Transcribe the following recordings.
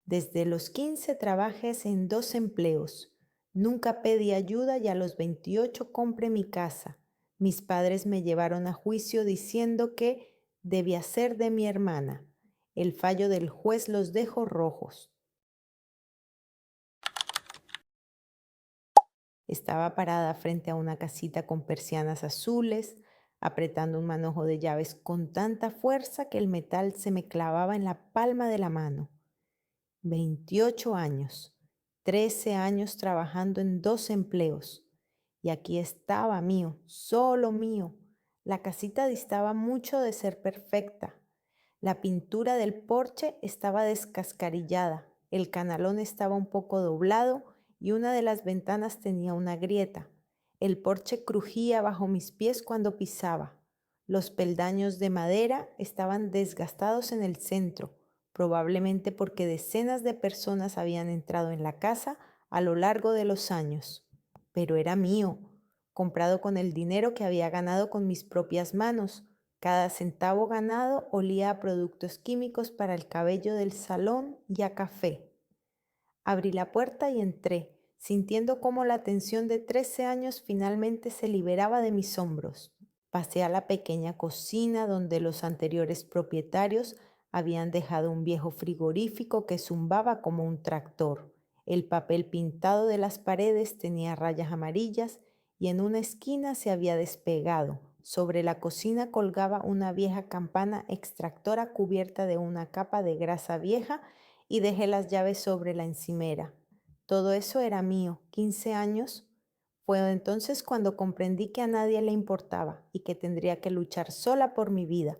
Desde los 15 trabajé en 2 empleos. Nunca pedí ayuda y a los 28 compré mi casa. Mis padres me llevaron a juicio diciendo que debía ser de mi hermana. El fallo del juez los dejó rojos. Estaba parada frente a una casita con persianas azules, apretando un manojo de llaves con tanta fuerza que el metal se me clavaba en la palma de la mano. 28 años, 13 años trabajando en 2 empleos. Y aquí estaba mío, solo mío. La casita distaba mucho de ser perfecta. La pintura del porche estaba descascarillada, el canalón estaba un poco doblado y una de las ventanas tenía una grieta. El porche crujía bajo mis pies cuando pisaba. Los peldaños de madera estaban desgastados en el centro, probablemente porque decenas de personas habían entrado en la casa a lo largo de los años. Pero era mío, comprado con el dinero que había ganado con mis propias manos. Cada centavo ganado olía a productos químicos para el cabello del salón y a café. Abrí la puerta y entré, sintiendo cómo la tensión de 13 años finalmente se liberaba de mis hombros. Pasé a la pequeña cocina donde los anteriores propietarios habían dejado un viejo frigorífico que zumbaba como un tractor. El papel pintado de las paredes tenía rayas amarillas y en una esquina se había despegado. Sobre la cocina colgaba una vieja campana extractora cubierta de una capa de grasa vieja y dejé las llaves sobre la encimera. Todo eso era mío. 15 años. Fue entonces cuando comprendí que a nadie le importaba y que tendría que luchar sola por mi vida.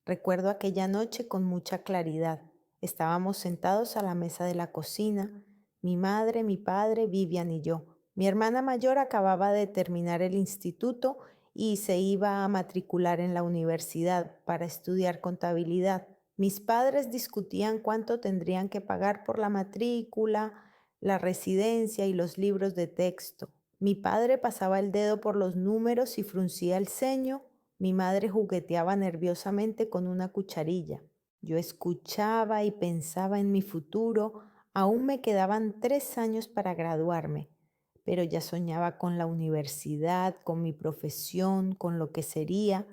Recuerdo aquella noche con mucha claridad. Estábamos sentados a la mesa de la cocina, mi madre, mi padre, Vivian y yo. Mi hermana mayor acababa de terminar el instituto y se iba a matricular en la universidad para estudiar contabilidad. Mis padres discutían cuánto tendrían que pagar por la matrícula, la residencia y los libros de texto. Mi padre pasaba el dedo por los números y fruncía el ceño. Mi madre jugueteaba nerviosamente con una cucharilla. Yo escuchaba y pensaba en mi futuro. Aún me quedaban 3 años para graduarme, pero ya soñaba con la universidad, con mi profesión, con lo que sería,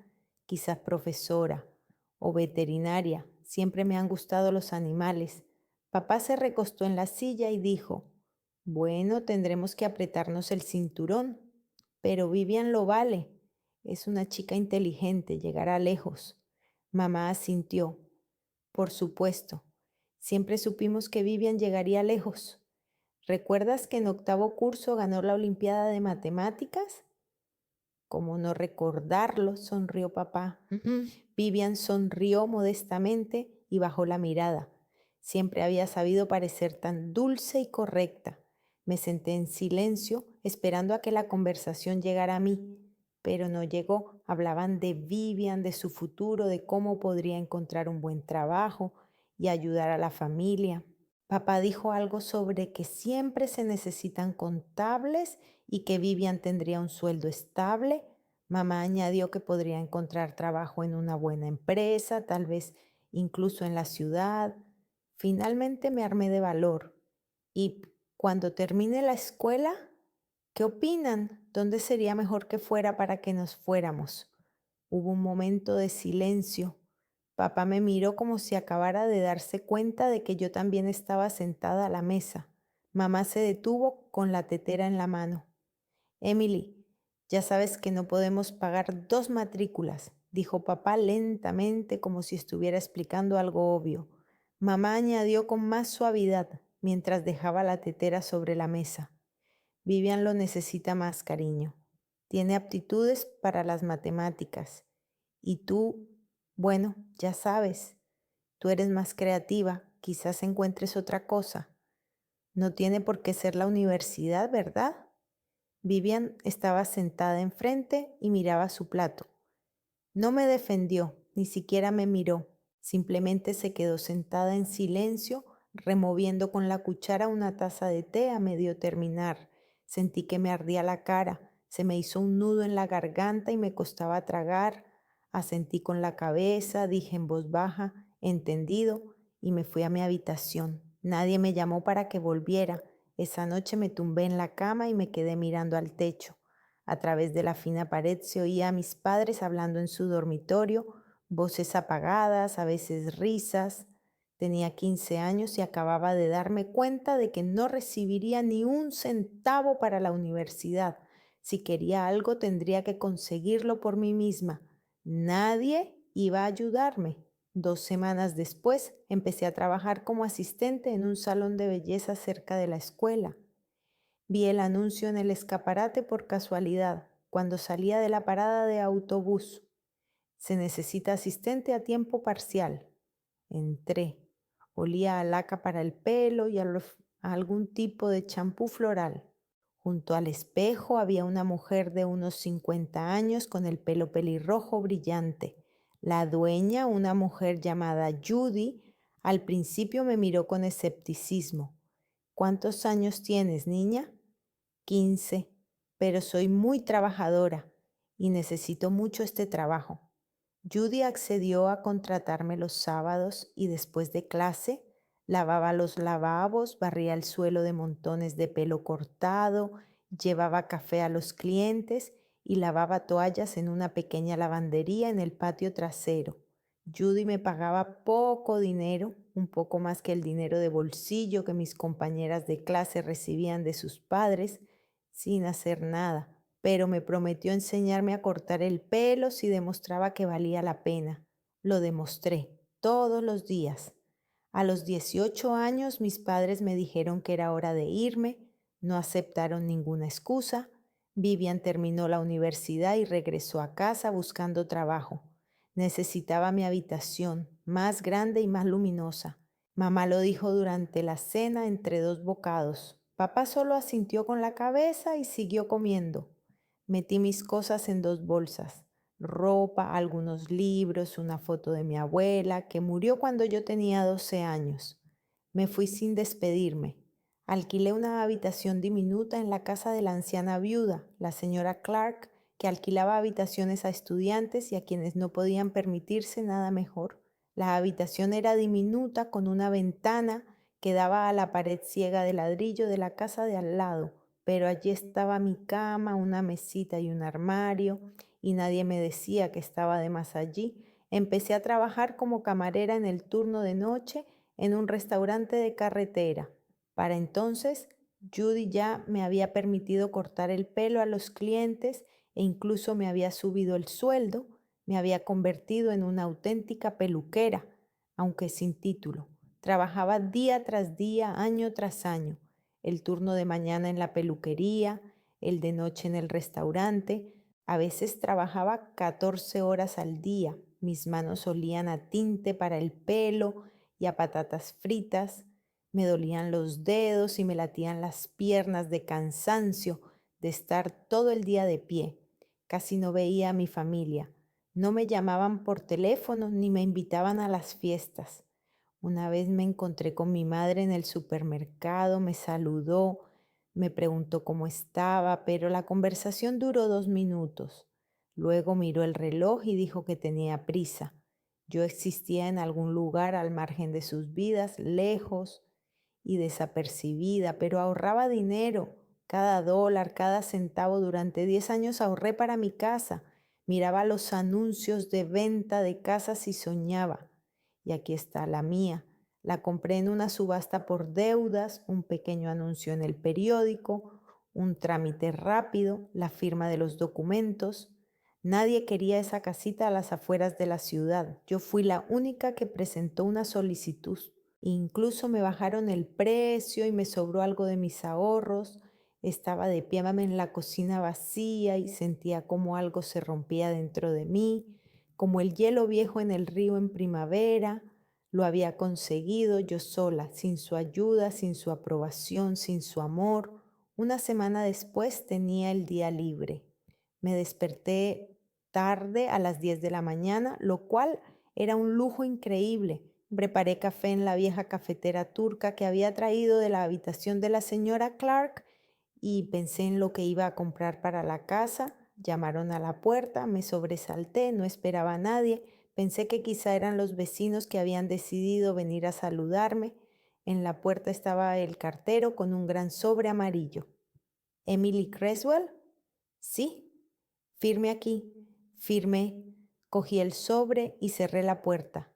quizás profesora o veterinaria. Siempre me han gustado los animales. Papá se recostó en la silla y dijo: bueno, tendremos que apretarnos el cinturón, pero Vivian lo vale. Es una chica inteligente, llegará lejos. Mamá asintió. Por supuesto. Siempre supimos que Vivian llegaría lejos. ¿Recuerdas que en octavo curso ganó la Olimpiada de Matemáticas? ¿Cómo no recordarlo? Sonrió papá. Vivian sonrió modestamente y bajó la mirada. Siempre había sabido parecer tan dulce y correcta. Me senté en silencio, esperando a que la conversación llegara a mí, pero no llegó. Hablaban de Vivian, de su futuro, de cómo podría encontrar un buen trabajo y ayudar a la familia. Papá dijo algo sobre que siempre se necesitan contables y que Vivian tendría un sueldo estable. Mamá añadió que podría encontrar trabajo en una buena empresa, tal vez incluso en la ciudad. Finalmente me armé de valor. Y cuando termine la escuela, ¿qué opinan? ¿Dónde sería mejor que fuera para que nos fuéramos? Hubo un momento de silencio. Papá me miró como si acabara de darse cuenta de que yo también estaba sentada a la mesa. Mamá se detuvo con la tetera en la mano. Emily, ya sabes que no podemos pagar 2 matrículas, dijo papá lentamente como si estuviera explicando algo obvio. Mamá añadió con más suavidad mientras dejaba la tetera sobre la mesa. Vivian lo necesita más, cariño. Tiene aptitudes para las matemáticas. Y tú, bueno, ya sabes, tú eres más creativa, quizás encuentres otra cosa. No tiene por qué ser la universidad, ¿verdad? Vivian estaba sentada enfrente y miraba su plato. No me defendió, ni siquiera me miró. Simplemente se quedó sentada en silencio, removiendo con la cuchara una taza de té a medio terminar. Sentí que me ardía la cara, se me hizo un nudo en la garganta y me costaba tragar. Asentí con la cabeza, dije en voz baja, entendido, y me fui a mi habitación. Nadie me llamó para que volviera. Esa noche me tumbé en la cama y me quedé mirando al techo. A través de la fina pared se oía a mis padres hablando en su dormitorio, voces apagadas, a veces risas. Tenía 15 años y acababa de darme cuenta de que no recibiría ni un centavo para la universidad. Si quería algo tendría que conseguirlo por mí misma. Nadie iba a ayudarme. 2 semanas después empecé a trabajar como asistente en un salón de belleza cerca de la escuela. Vi el anuncio en el escaparate por casualidad, cuando salía de la parada de autobús. Se necesita asistente a tiempo parcial. Entré. Olía a laca para el pelo y a algún tipo de champú floral. Junto al espejo había una mujer de unos 50 años con el pelo pelirrojo brillante. La dueña, una mujer llamada Judy, al principio me miró con escepticismo. ¿Cuántos años tienes, niña? 15, pero soy muy trabajadora y necesito mucho este trabajo. Judy accedió a contratarme los sábados y después de clase lavaba los lavabos, barría el suelo de montones de pelo cortado, llevaba café a los clientes y lavaba toallas en una pequeña lavandería en el patio trasero. Judy me pagaba poco dinero, un poco más que el dinero de bolsillo que mis compañeras de clase recibían de sus padres, sin hacer nada, pero me prometió enseñarme a cortar el pelo si demostraba que valía la pena. Lo demostré todos los días. A los 18 años mis padres me dijeron que era hora de irme, no aceptaron ninguna excusa. Vivian terminó la universidad y regresó a casa buscando trabajo. Necesitaba mi habitación, más grande y más luminosa. Mamá lo dijo durante la cena entre dos bocados. Papá solo asintió con la cabeza y siguió comiendo. Metí mis cosas en dos bolsas, ropa, algunos libros, una foto de mi abuela, que murió cuando yo tenía 12 años. Me fui sin despedirme. Alquilé una habitación diminuta en la casa de la anciana viuda, la señora Clark, que alquilaba habitaciones a estudiantes y a quienes no podían permitirse nada mejor. La habitación era diminuta con una ventana que daba a la pared ciega de ladrillo de la casa de al lado, pero allí estaba mi cama, una mesita y un armario, y nadie me decía que estaba de más allí. Empecé a trabajar como camarera en el turno de noche en un restaurante de carretera. Para entonces, Judy ya me había permitido cortar el pelo a los clientes e incluso me había subido el sueldo, me había convertido en una auténtica peluquera, aunque sin título. Trabajaba día tras día, año tras año, el turno de mañana en la peluquería, el de noche en el restaurante. A veces trabajaba 14 horas al día. Mis manos olían a tinte para el pelo y a patatas fritas. Me dolían los dedos y me latían las piernas de cansancio de estar todo el día de pie. Casi no veía a mi familia. No me llamaban por teléfono ni me invitaban a las fiestas. Una vez me encontré con mi madre en el supermercado, me saludó, me preguntó cómo estaba, pero la conversación duró 2 minutos. Luego miró el reloj y dijo que tenía prisa. Yo existía en algún lugar al margen de sus vidas, lejos y desapercibida, pero ahorraba dinero. Cada dólar, cada centavo durante 10 años ahorré para mi casa. Miraba los anuncios de venta de casas y soñaba. Y aquí está la mía. La compré en una subasta por deudas, un pequeño anuncio en el periódico, un trámite rápido, la firma de los documentos. Nadie quería esa casita a las afueras de la ciudad. Yo fui la única que presentó una solicitud. Incluso me bajaron el precio y me sobró algo de mis ahorros. Estaba de pie en la cocina vacía y sentía como algo se rompía dentro de mí, como el hielo viejo en el río en primavera. Lo había conseguido yo sola, sin su ayuda, sin su aprobación, sin su amor. Una semana después tenía el día libre. Me desperté tarde a las 10 de la mañana, lo cual era un lujo increíble. Preparé café en la vieja cafetera turca que había traído de la habitación de la señora Clark y pensé en lo que iba a comprar para la casa. Llamaron a la puerta, me sobresalté, no esperaba a nadie. Pensé que quizá eran los vecinos que habían decidido venir a saludarme. En la puerta estaba el cartero con un gran sobre amarillo. ¿Emily Creswell? Sí. Firme aquí. Firmé. Cogí el sobre y cerré la puerta.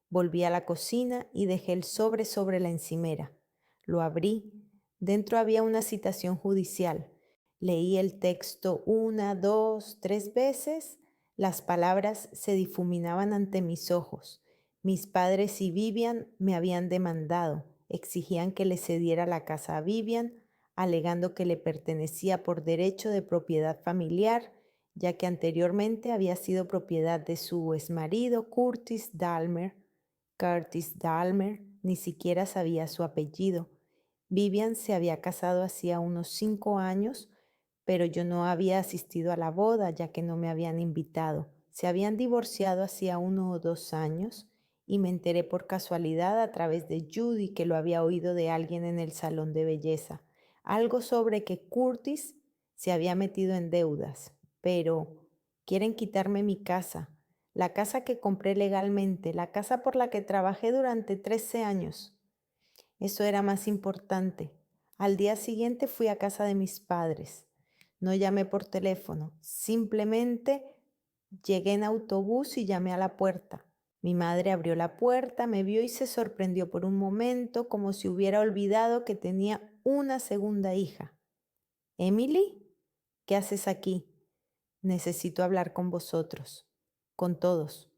Volví a la cocina y dejé el sobre la encimera. Lo abrí. Dentro había una citación judicial. Leí el texto 1, 2, 3 veces. Las palabras se difuminaban ante mis ojos. Mis padres y Vivian me habían demandado. Exigían que le cediera la casa a Vivian, alegando que le pertenecía por derecho de propiedad familiar, ya que anteriormente había sido propiedad de su exmarido Curtis Dahmer. Curtis Dahmer ni siquiera sabía su apellido. Vivian se había casado hacía unos 5 años, pero yo no había asistido a la boda ya que no me habían invitado. Se habían divorciado hacía 1 o 2 años y me enteré por casualidad a través de Judy que lo había oído de alguien en el salón de belleza. Algo sobre que Curtis se había metido en deudas, pero quieren quitarme mi casa, la casa que compré legalmente, la casa por la que trabajé durante 13 años. Eso era más importante. Al día siguiente fui a casa de mis padres. No llamé por teléfono, simplemente llegué en autobús y llamé a la puerta. Mi madre abrió la puerta, me vio y se sorprendió por un momento, como si hubiera olvidado que tenía una segunda hija. ¿Emily? ¿Qué haces aquí? Necesito hablar con vosotros, con todos.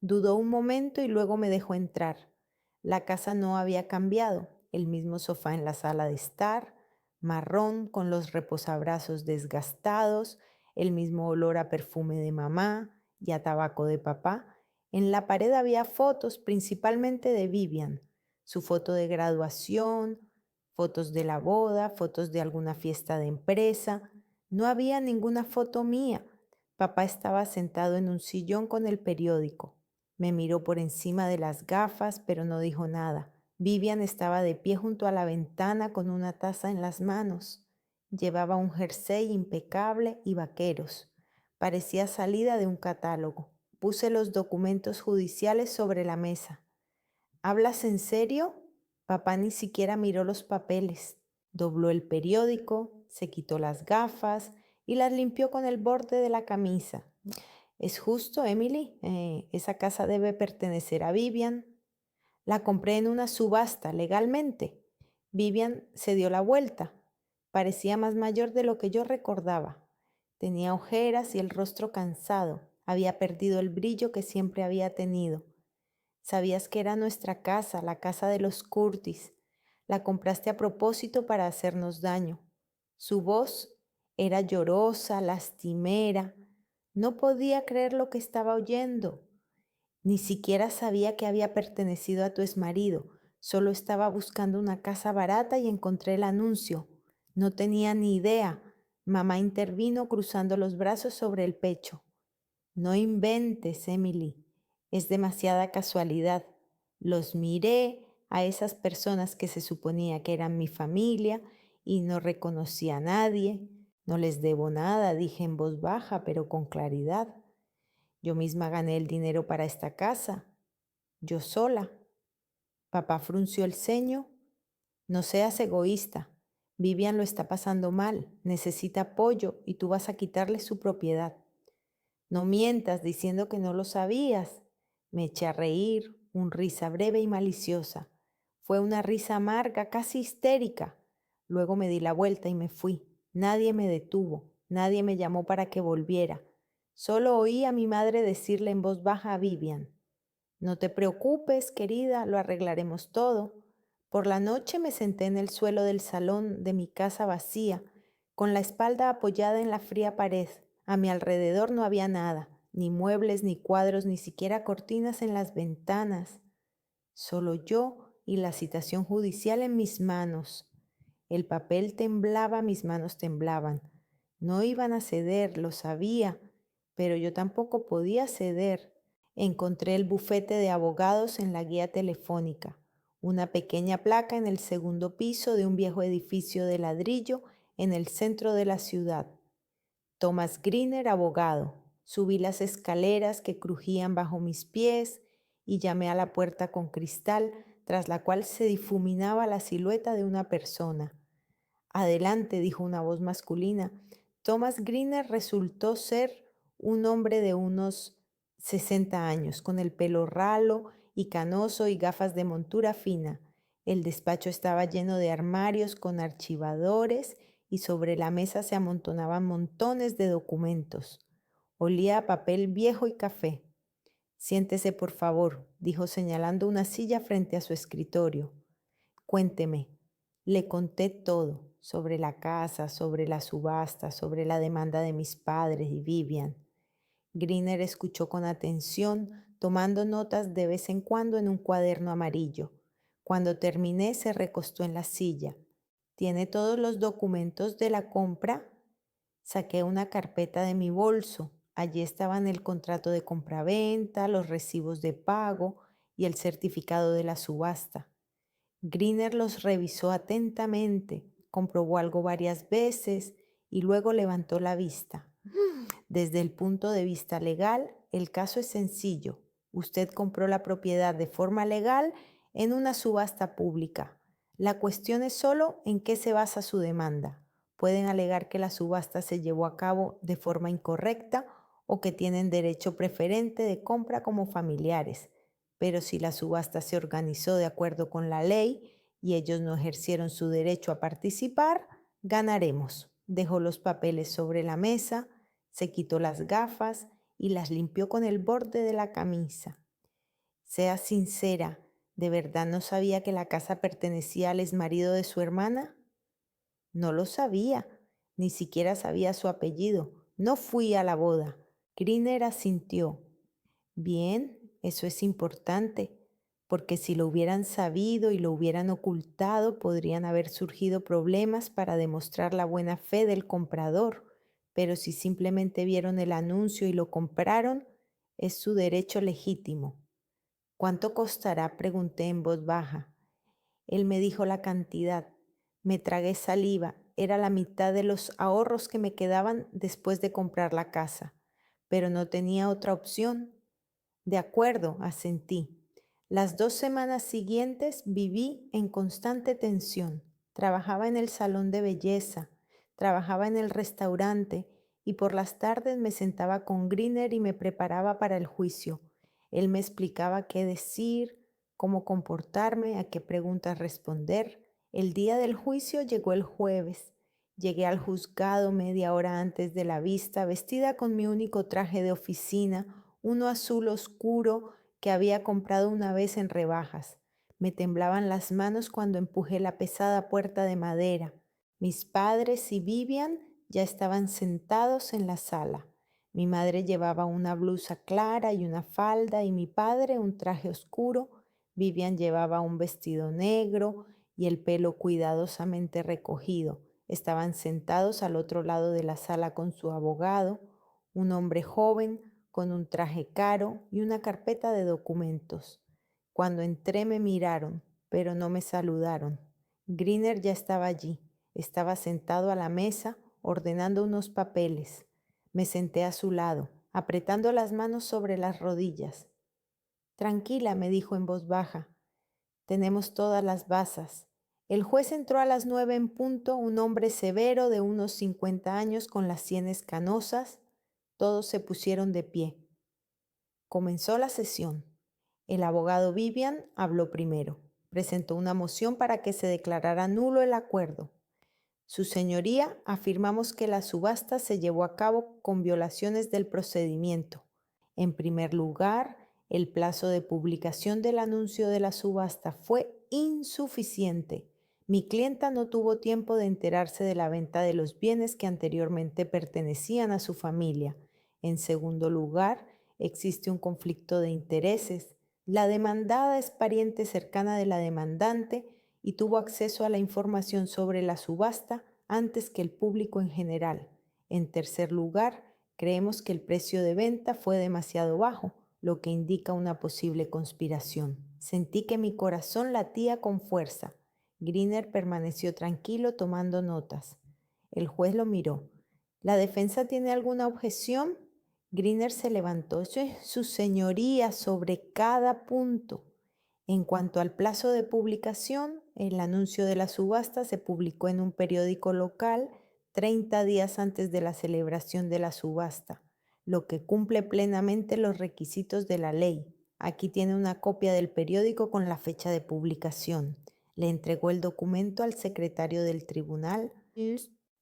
Dudó un momento y luego me dejó entrar. La casa no había cambiado, el mismo sofá en la sala de estar, marrón con los reposabrazos desgastados, el mismo olor a perfume de mamá y a tabaco de papá. En la pared había fotos, principalmente de Vivian, su foto de graduación, fotos de la boda, fotos de alguna fiesta de empresa. No había ninguna foto mía. Papá estaba sentado en un sillón con el periódico. Me miró por encima de las gafas, pero no dijo nada. Vivian estaba de pie junto a la ventana con una taza en las manos. Llevaba un jersey impecable y vaqueros. Parecía salida de un catálogo. Puse los documentos judiciales sobre la mesa. ¿Hablas en serio? Papá ni siquiera miró los papeles. Dobló el periódico, se quitó las gafas y las limpió con el borde de la camisa. ¿Es justo, Emily? Esa casa debe pertenecer a Vivian. La compré en una subasta legalmente. Vivian se dio la vuelta. Parecía más mayor de lo que yo recordaba. Tenía ojeras y el rostro cansado. Había perdido el brillo que siempre había tenido. Sabías que era nuestra casa, la casa de los Curtis. La compraste a propósito para hacernos daño. Su voz era llorosa, lastimera. No podía creer lo que estaba oyendo. Ni siquiera sabía que había pertenecido a tu exmarido. Solo estaba buscando una casa barata y encontré el anuncio. No tenía ni idea. Mamá intervino cruzando los brazos sobre el pecho. No inventes, Emily. Es demasiada casualidad. Los miré a esas personas que se suponía que eran mi familia y no reconocí a nadie. No les debo nada, dije en voz baja, pero con claridad. Yo misma gané el dinero para esta casa, yo sola. Papá frunció el ceño. No seas egoísta. Vivian lo está pasando mal, necesita apoyo y tú vas a quitarle su propiedad. No mientas diciendo que no lo sabías. Me eché a reír, risa breve y maliciosa. Fue una risa amarga, casi histérica. Luego me di la vuelta y me fui. Nadie me detuvo, nadie me llamó para que volviera. Solo oí a mi madre decirle en voz baja a Vivian: no te preocupes, querida, lo arreglaremos todo. Por la noche me senté en el suelo del salón de mi casa vacía, con la espalda apoyada en la fría pared. A mi alrededor no había nada, ni muebles, ni cuadros, ni siquiera cortinas en las ventanas. Solo yo y la citación judicial en mis manos. El papel temblaba, mis manos temblaban. No iban a ceder, lo sabía, pero yo tampoco podía ceder. Encontré el bufete de abogados en la guía telefónica, una pequeña placa en el segundo piso de un viejo edificio de ladrillo en el centro de la ciudad. Thomas Greener, abogado. Subí las escaleras que crujían bajo mis pies y llamé a la puerta con cristal tras la cual se difuminaba la silueta de una persona. Adelante, dijo una voz masculina. Thomas Greener resultó ser un hombre de unos 60 años, con el pelo ralo y canoso y gafas de montura fina. El despacho estaba lleno de armarios con archivadores y sobre la mesa se amontonaban montones de documentos. Olía a papel viejo y café. Siéntese, por favor, dijo señalando una silla frente a su escritorio. Cuénteme. Le conté todo, sobre la casa, sobre la subasta, sobre la demanda de mis padres y Vivian. Greener escuchó con atención, tomando notas de vez en cuando en un cuaderno amarillo. Cuando terminé, se recostó en la silla. ¿Tiene todos los documentos de la compra? Saqué una carpeta de mi bolso. Allí estaban el contrato de compraventa, los recibos de pago y el certificado de la subasta. Greener los revisó atentamente, comprobó algo varias veces y luego levantó la vista. Desde el punto de vista legal, el caso es sencillo. Usted compró la propiedad de forma legal en una subasta pública. La cuestión es solo en qué se basa su demanda. Pueden alegar que la subasta se llevó a cabo de forma incorrecta o que tienen derecho preferente de compra como familiares. Pero si la subasta se organizó de acuerdo con la ley y ellos no ejercieron su derecho a participar, ganaremos. Dejó los papeles sobre la mesa, se quitó las gafas y las limpió con el borde de la camisa. Sea sincera, ¿de verdad no sabía que la casa pertenecía al exmarido de su hermana? No lo sabía, ni siquiera sabía su apellido. No fui a la boda. Greener asintió. Bien, eso es importante, porque si lo hubieran sabido y lo hubieran ocultado, podrían haber surgido problemas para demostrar la buena fe del comprador, pero si simplemente vieron el anuncio y lo compraron, es su derecho legítimo. ¿Cuánto costará?, pregunté en voz baja. Él me dijo la cantidad. Me tragué saliva. Era la mitad de los ahorros que me quedaban después de comprar la casa, pero no tenía otra opción. De acuerdo, asentí. Las 2 semanas siguientes viví en constante tensión. Trabajaba en el salón de belleza, trabajaba en el restaurante y por las tardes me sentaba con Greener y me preparaba para el juicio. Él me explicaba qué decir, cómo comportarme, a qué preguntas responder. El día del juicio llegó el jueves. Llegué al juzgado media hora antes de la vista, vestida con mi único traje de oficina, uno azul oscuro que había comprado una vez en rebajas. Me temblaban las manos cuando empujé la pesada puerta de madera. Mis padres y Vivian ya estaban sentados en la sala. Mi madre llevaba una blusa clara y una falda y mi padre un traje oscuro. Vivian llevaba un vestido negro y el pelo cuidadosamente recogido. Estaban sentados al otro lado de la sala con su abogado, un hombre joven con un traje caro y una carpeta de documentos. Cuando entré me miraron, pero no me saludaron. Greener ya estaba allí. Estaba sentado a la mesa ordenando unos papeles. Me senté a su lado, apretando las manos sobre las rodillas. Tranquila, me dijo en voz baja. Tenemos todas las basas. El juez entró a las 9 en punto, un hombre severo de unos 50 años con las sienes canosas. Todos se pusieron de pie. Comenzó la sesión. El abogado Vivian habló primero. Presentó una moción para que se declarara nulo el acuerdo. Su señoría, afirmamos que la subasta se llevó a cabo con violaciones del procedimiento. En primer lugar, el plazo de publicación del anuncio de la subasta fue insuficiente. Mi clienta no tuvo tiempo de enterarse de la venta de los bienes que anteriormente pertenecían a su familia. En segundo lugar, existe un conflicto de intereses. La demandada es pariente cercana de la demandante y tuvo acceso a la información sobre la subasta antes que el público en general. En tercer lugar, creemos que el precio de venta fue demasiado bajo, lo que indica una posible conspiración. Sentí que mi corazón latía con fuerza. Greener permaneció tranquilo tomando notas. El juez lo miró. ¿La defensa tiene alguna objeción? Greener se levantó. Su señoría, sobre cada punto. En cuanto al plazo de publicación, el anuncio de la subasta se publicó en un periódico local 30 días antes de la celebración de la subasta, lo que cumple plenamente los requisitos de la ley. Aquí tiene una copia del periódico con la fecha de publicación. Le entregó el documento al secretario del tribunal.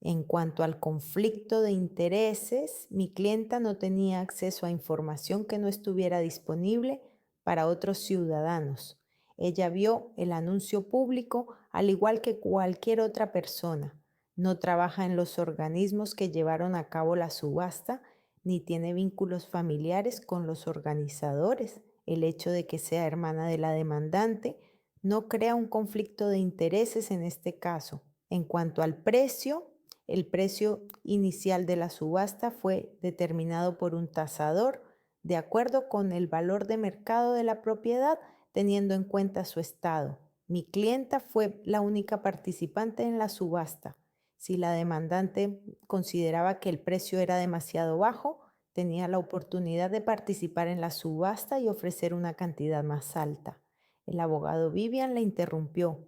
En cuanto al conflicto de intereses, mi clienta no tenía acceso a información que no estuviera disponible para otros ciudadanos. Ella vio el anuncio público al igual que cualquier otra persona. No trabaja en los organismos que llevaron a cabo la subasta, ni tiene vínculos familiares con los organizadores. El hecho de que sea hermana de la demandante no crea un conflicto de intereses en este caso. En cuanto al precio, el precio inicial de la subasta fue determinado por un tasador de acuerdo con el valor de mercado de la propiedad, teniendo en cuenta su estado. Mi clienta fue la única participante en la subasta. Si la demandante consideraba que el precio era demasiado bajo, tenía la oportunidad de participar en la subasta y ofrecer una cantidad más alta. El abogado Vivian le interrumpió.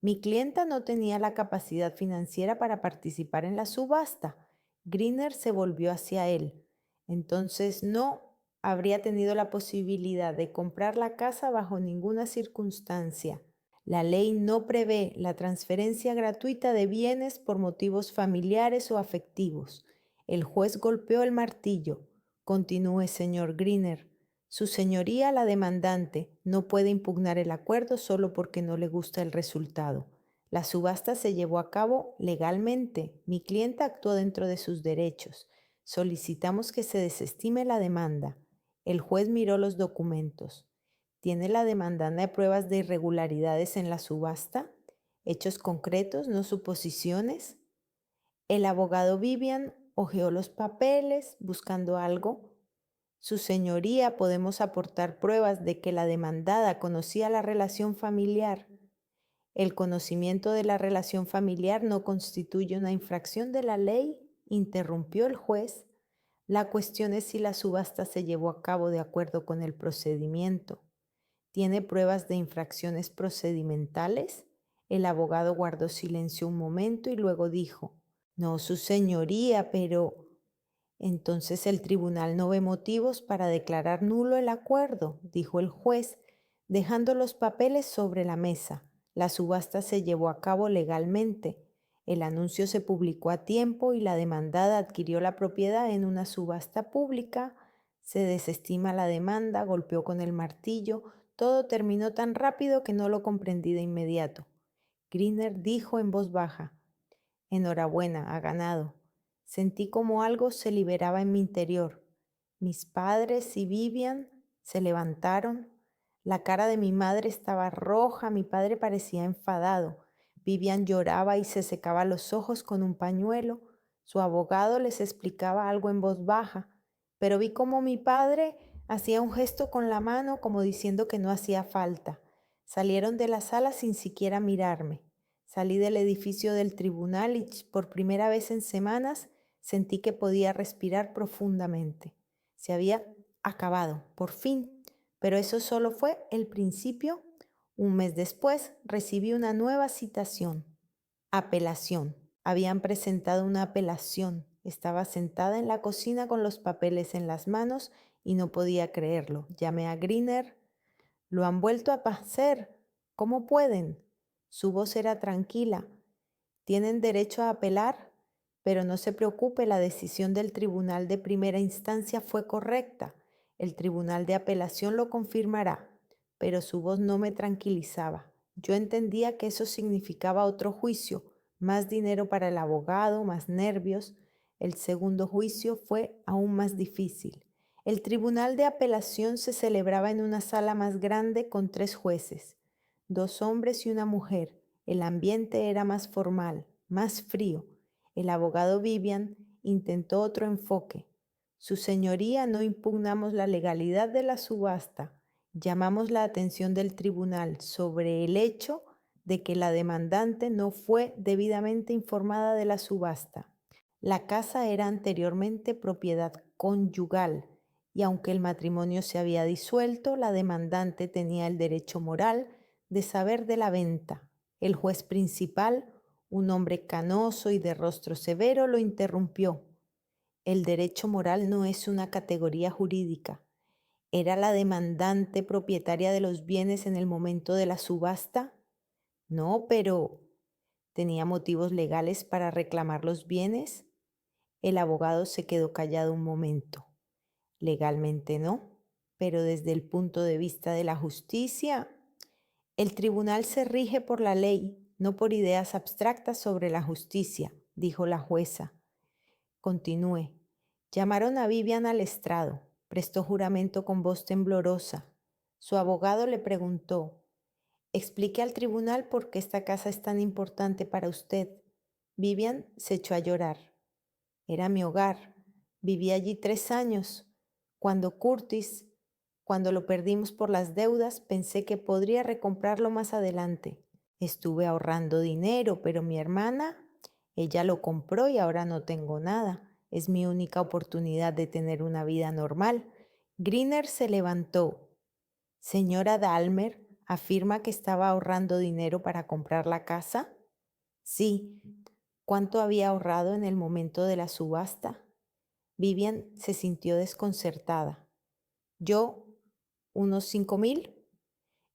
Mi clienta no tenía la capacidad financiera para participar en la subasta. Greener se volvió hacia él. Entonces no habría tenido la posibilidad de comprar la casa bajo ninguna circunstancia. La ley no prevé la transferencia gratuita de bienes por motivos familiares o afectivos. El juez golpeó el martillo. Continúe, señor Greener. Su señoría, la demandante, no puede impugnar el acuerdo solo porque no le gusta el resultado. La subasta se llevó a cabo legalmente. Mi clienta actuó dentro de sus derechos. Solicitamos que se desestime la demanda. El juez miró los documentos. ¿Tiene la demandante pruebas de irregularidades en la subasta? ¿Hechos concretos, no suposiciones? El abogado Vivian hojeó los papeles buscando algo. Su señoría, podemos aportar pruebas de que la demandada conocía la relación familiar. El conocimiento de la relación familiar no constituye una infracción de la ley, interrumpió el juez. La cuestión es si la subasta se llevó a cabo de acuerdo con el procedimiento. ¿Tiene pruebas de infracciones procedimentales? El abogado guardó silencio un momento y luego dijo, no, su señoría, pero... Entonces el tribunal no ve motivos para declarar nulo el acuerdo, dijo el juez, dejando los papeles sobre la mesa. La subasta se llevó a cabo legalmente. El anuncio se publicó a tiempo y la demandada adquirió la propiedad en una subasta pública. Se desestima la demanda, golpeó con el martillo. Todo terminó tan rápido que no lo comprendí de inmediato. Greener dijo en voz baja, enhorabuena, ha ganado. Sentí como algo se liberaba en mi interior. Mis padres y Vivian se levantaron. La cara de mi madre estaba roja, mi padre parecía enfadado. Vivian lloraba y se secaba los ojos con un pañuelo. Su abogado les explicaba algo en voz baja, pero vi como mi padre hacía un gesto con la mano como diciendo que no hacía falta. Salieron de la sala sin siquiera mirarme. Salí del edificio del tribunal y por primera vez en semanas sentí que podía respirar profundamente. Se había acabado, por fin, pero eso solo fue el principio. Un mes después recibí una nueva citación. Apelación. Habían presentado una apelación. Estaba sentada en la cocina con los papeles en las manos y no podía creerlo. Llamé a Greener. Lo han vuelto a hacer. ¿Cómo pueden? Su voz era tranquila. Tienen derecho a apelar, pero no se preocupe, la decisión del tribunal de primera instancia fue correcta. El tribunal de apelación lo confirmará, pero su voz no me tranquilizaba. Yo entendía que eso significaba otro juicio, más dinero para el abogado, más nervios. El segundo juicio fue aún más difícil. El tribunal de apelación se celebraba en una sala más grande con 3 jueces, 2 hombres y una mujer. El ambiente era más formal, más frío. El abogado Vivian intentó otro enfoque. Su señoría, no impugnamos la legalidad de la subasta. Llamamos la atención del tribunal sobre el hecho de que la demandante no fue debidamente informada de la subasta. La casa era anteriormente propiedad conyugal y aunque el matrimonio se había disuelto, la demandante tenía el derecho moral de saber de la venta. El juez principal, un hombre canoso y de rostro severo, lo interrumpió. El derecho moral no es una categoría jurídica. ¿Era la demandante propietaria de los bienes en el momento de la subasta? No, pero ¿tenía motivos legales para reclamar los bienes? El abogado se quedó callado un momento. Legalmente no, pero desde el punto de vista de la justicia, el tribunal se rige por la ley, no por ideas abstractas sobre la justicia, dijo la jueza. Continúe. Llamaron a Vivian al estrado. Prestó juramento con voz temblorosa. Su abogado le preguntó: explique al tribunal por qué esta casa es tan importante para usted. Vivian se echó a llorar. Era mi hogar. Viví allí 3 años. Cuando lo perdimos por las deudas, pensé que podría recomprarlo más adelante. Estuve ahorrando dinero, pero mi hermana, ella lo compró y ahora no tengo nada. Es mi única oportunidad de tener una vida normal. Griner se levantó. Señora Dalmer, ¿afirma que estaba ahorrando dinero para comprar la casa? Sí. ¿Cuánto había ahorrado en el momento de la subasta? Vivian se sintió desconcertada. Yo, unos 5,000.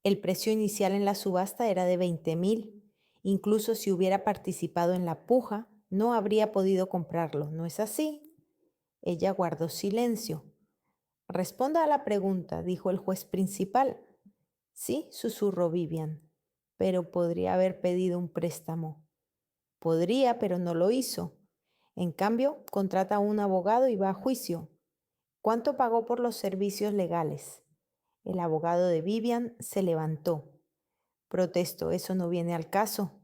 El precio inicial en la subasta era de 20,000. Incluso si hubiera participado en la puja, no habría podido comprarlo, ¿no es así? Ella guardó silencio. Responda a la pregunta, dijo el juez principal. Sí, susurró Vivian, pero podría haber pedido un préstamo. Podría, pero no lo hizo. En cambio, contrata a un abogado y va a juicio. ¿Cuánto pagó por los servicios legales? El abogado de Vivian se levantó. Protesto, eso no viene al caso.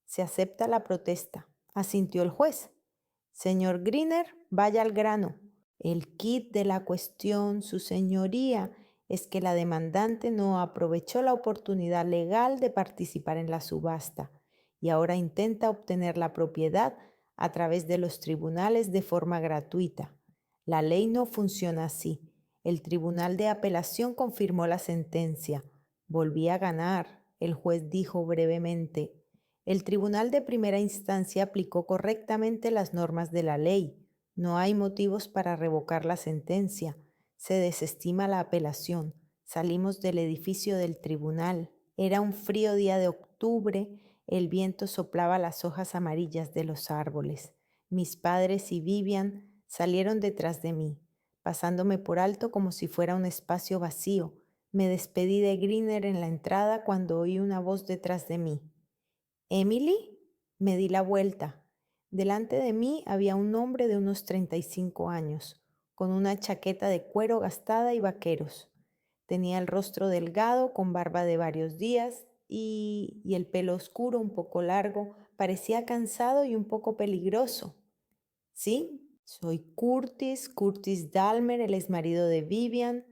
Se acepta la protesta, asintió el juez. Señor Griner, vaya al grano. El quid de la cuestión, su señoría, es que la demandante no aprovechó la oportunidad legal de participar en la subasta y ahora intenta obtener la propiedad a través de los tribunales de forma gratuita. La ley no funciona así. El tribunal de apelación confirmó la sentencia. Volví a ganar, el juez dijo brevemente. El tribunal de primera instancia aplicó correctamente las normas de la ley. No hay motivos para revocar la sentencia. Se desestima la apelación. Salimos del edificio del tribunal. Era un frío día de octubre. El viento soplaba las hojas amarillas de los árboles. Mis padres y Vivian salieron detrás de mí, pasándome por alto como si fuera un espacio vacío. Me despedí de Griner en la entrada cuando oí una voz detrás de mí. ¿Emily? Me di la vuelta. Delante de mí había un hombre de unos 35 años, con una chaqueta de cuero gastada y vaqueros. Tenía el rostro delgado, con barba de varios días y el pelo oscuro, un poco largo. Parecía cansado y un poco peligroso. Sí, soy Curtis Dalmer, el exmarido de Vivian.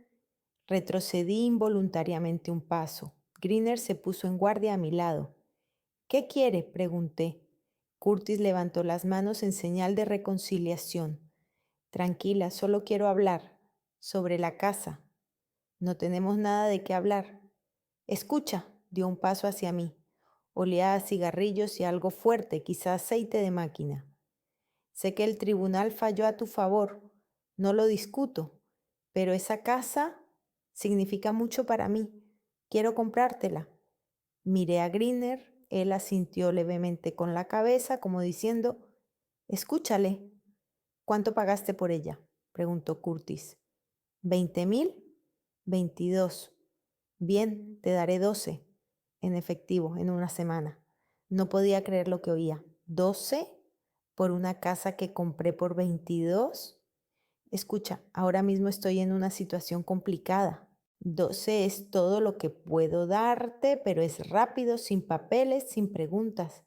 Retrocedí involuntariamente un paso. Griner se puso en guardia a mi lado. ¿Qué quiere?, pregunté. Curtis levantó las manos en señal de reconciliación. Tranquila, solo quiero hablar. Sobre la casa. No tenemos nada de qué hablar. Escucha, dio un paso hacia mí. Olía a cigarrillos y algo fuerte, quizá aceite de máquina. Sé que el tribunal falló a tu favor, no lo discuto, pero esa casa significa mucho para mí. Quiero comprártela. Miré a Griner, él asintió levemente con la cabeza, como diciendo: escúchale. ¿Cuánto pagaste por ella?, preguntó Curtis. ¿20,000? 22. Bien, te daré 12, en efectivo, en una semana. No podía creer lo que oía. ¿12? ¿Por una casa que compré por 22? Escucha, ahora mismo estoy en una situación complicada. 12 es todo lo que puedo darte, pero es rápido, sin papeles, sin preguntas.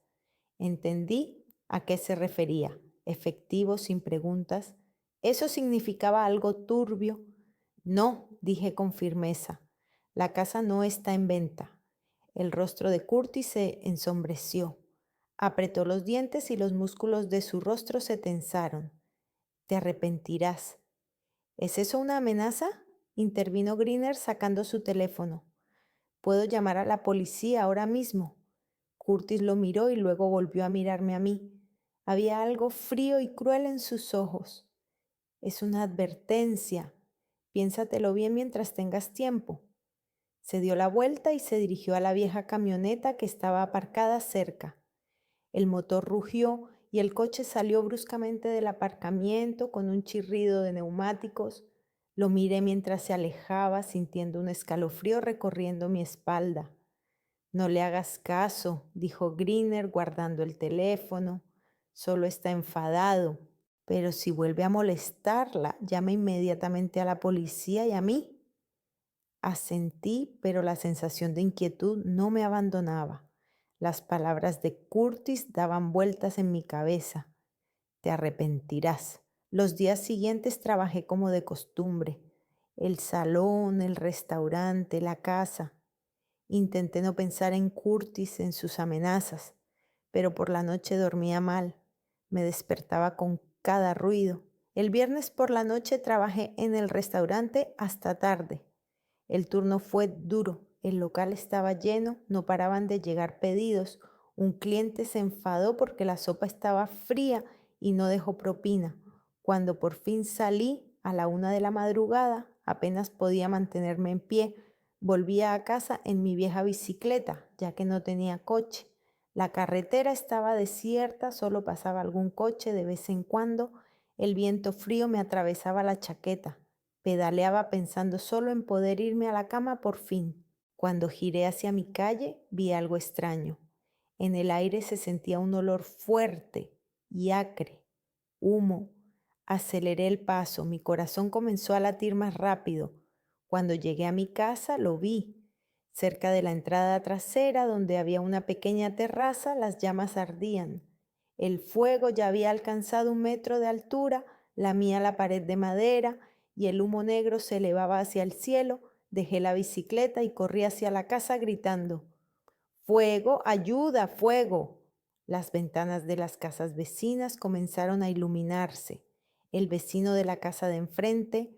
Entendí a qué se refería. Efectivo, sin preguntas. Eso significaba algo turbio. No, dije con firmeza. La casa no está en venta. El rostro de Curtis se ensombreció. Apretó los dientes y los músculos de su rostro se tensaron. Te arrepentirás. ¿Es eso una amenaza? Intervino Greener sacando su teléfono. Puedo llamar a la policía ahora mismo. Curtis lo miró y luego volvió a mirarme a mí. Había algo frío y cruel en sus ojos. Es una advertencia. Piénsatelo bien mientras tengas tiempo. Se dio la vuelta y se dirigió a la vieja camioneta que estaba aparcada cerca. El motor rugió y el coche salió bruscamente del aparcamiento con un chirrido de neumáticos. Lo miré mientras se alejaba, sintiendo un escalofrío recorriendo mi espalda. No le hagas caso, dijo Greener guardando el teléfono. Solo está enfadado. Pero si vuelve a molestarla, llama inmediatamente a la policía y a mí. Asentí, pero la sensación de inquietud no me abandonaba. Las palabras de Curtis daban vueltas en mi cabeza. Te arrepentirás. Los días siguientes trabajé como de costumbre. El salón, el restaurante, la casa. Intenté no pensar en Curtis, en sus amenazas, pero por la noche dormía mal. Me despertaba con cada ruido. El viernes por la noche trabajé en el restaurante hasta tarde. El turno fue duro, el local estaba lleno, no paraban de llegar pedidos. Un cliente se enfadó porque la sopa estaba fría y no dejó propina. Cuando por fin salí a la 1 de la madrugada, apenas podía mantenerme en pie. Volvía a casa en mi vieja bicicleta, ya que no tenía coche. La carretera estaba desierta, solo pasaba algún coche de vez en cuando. El viento frío me atravesaba la chaqueta. Pedaleaba pensando solo en poder irme a la cama por fin. Cuando giré hacia mi calle, vi algo extraño. En el aire se sentía un olor fuerte y acre, humo. Aceleré el paso, mi corazón comenzó a latir más rápido. Cuando llegué a mi casa, lo vi. Cerca de la entrada trasera, donde había una pequeña terraza, las llamas ardían. El fuego ya había alcanzado 1 metro de altura, lamía la pared de madera y el humo negro se elevaba hacia el cielo. Dejé la bicicleta y corrí hacia la casa gritando: ¡Fuego! ¡Ayuda! ¡Fuego! Las ventanas de las casas vecinas comenzaron a iluminarse. El vecino de la casa de enfrente,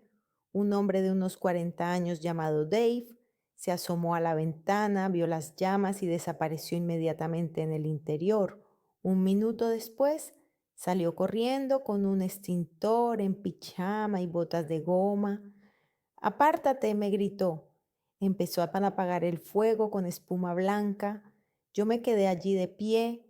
un hombre de unos 40 años llamado Dave, se asomó a la ventana, vio las llamas y desapareció inmediatamente en el interior. 1 minuto después, salió corriendo con un extintor en pijama y botas de goma. «Apártate», me gritó. Empezó a apagar el fuego con espuma blanca. Yo me quedé allí de pie,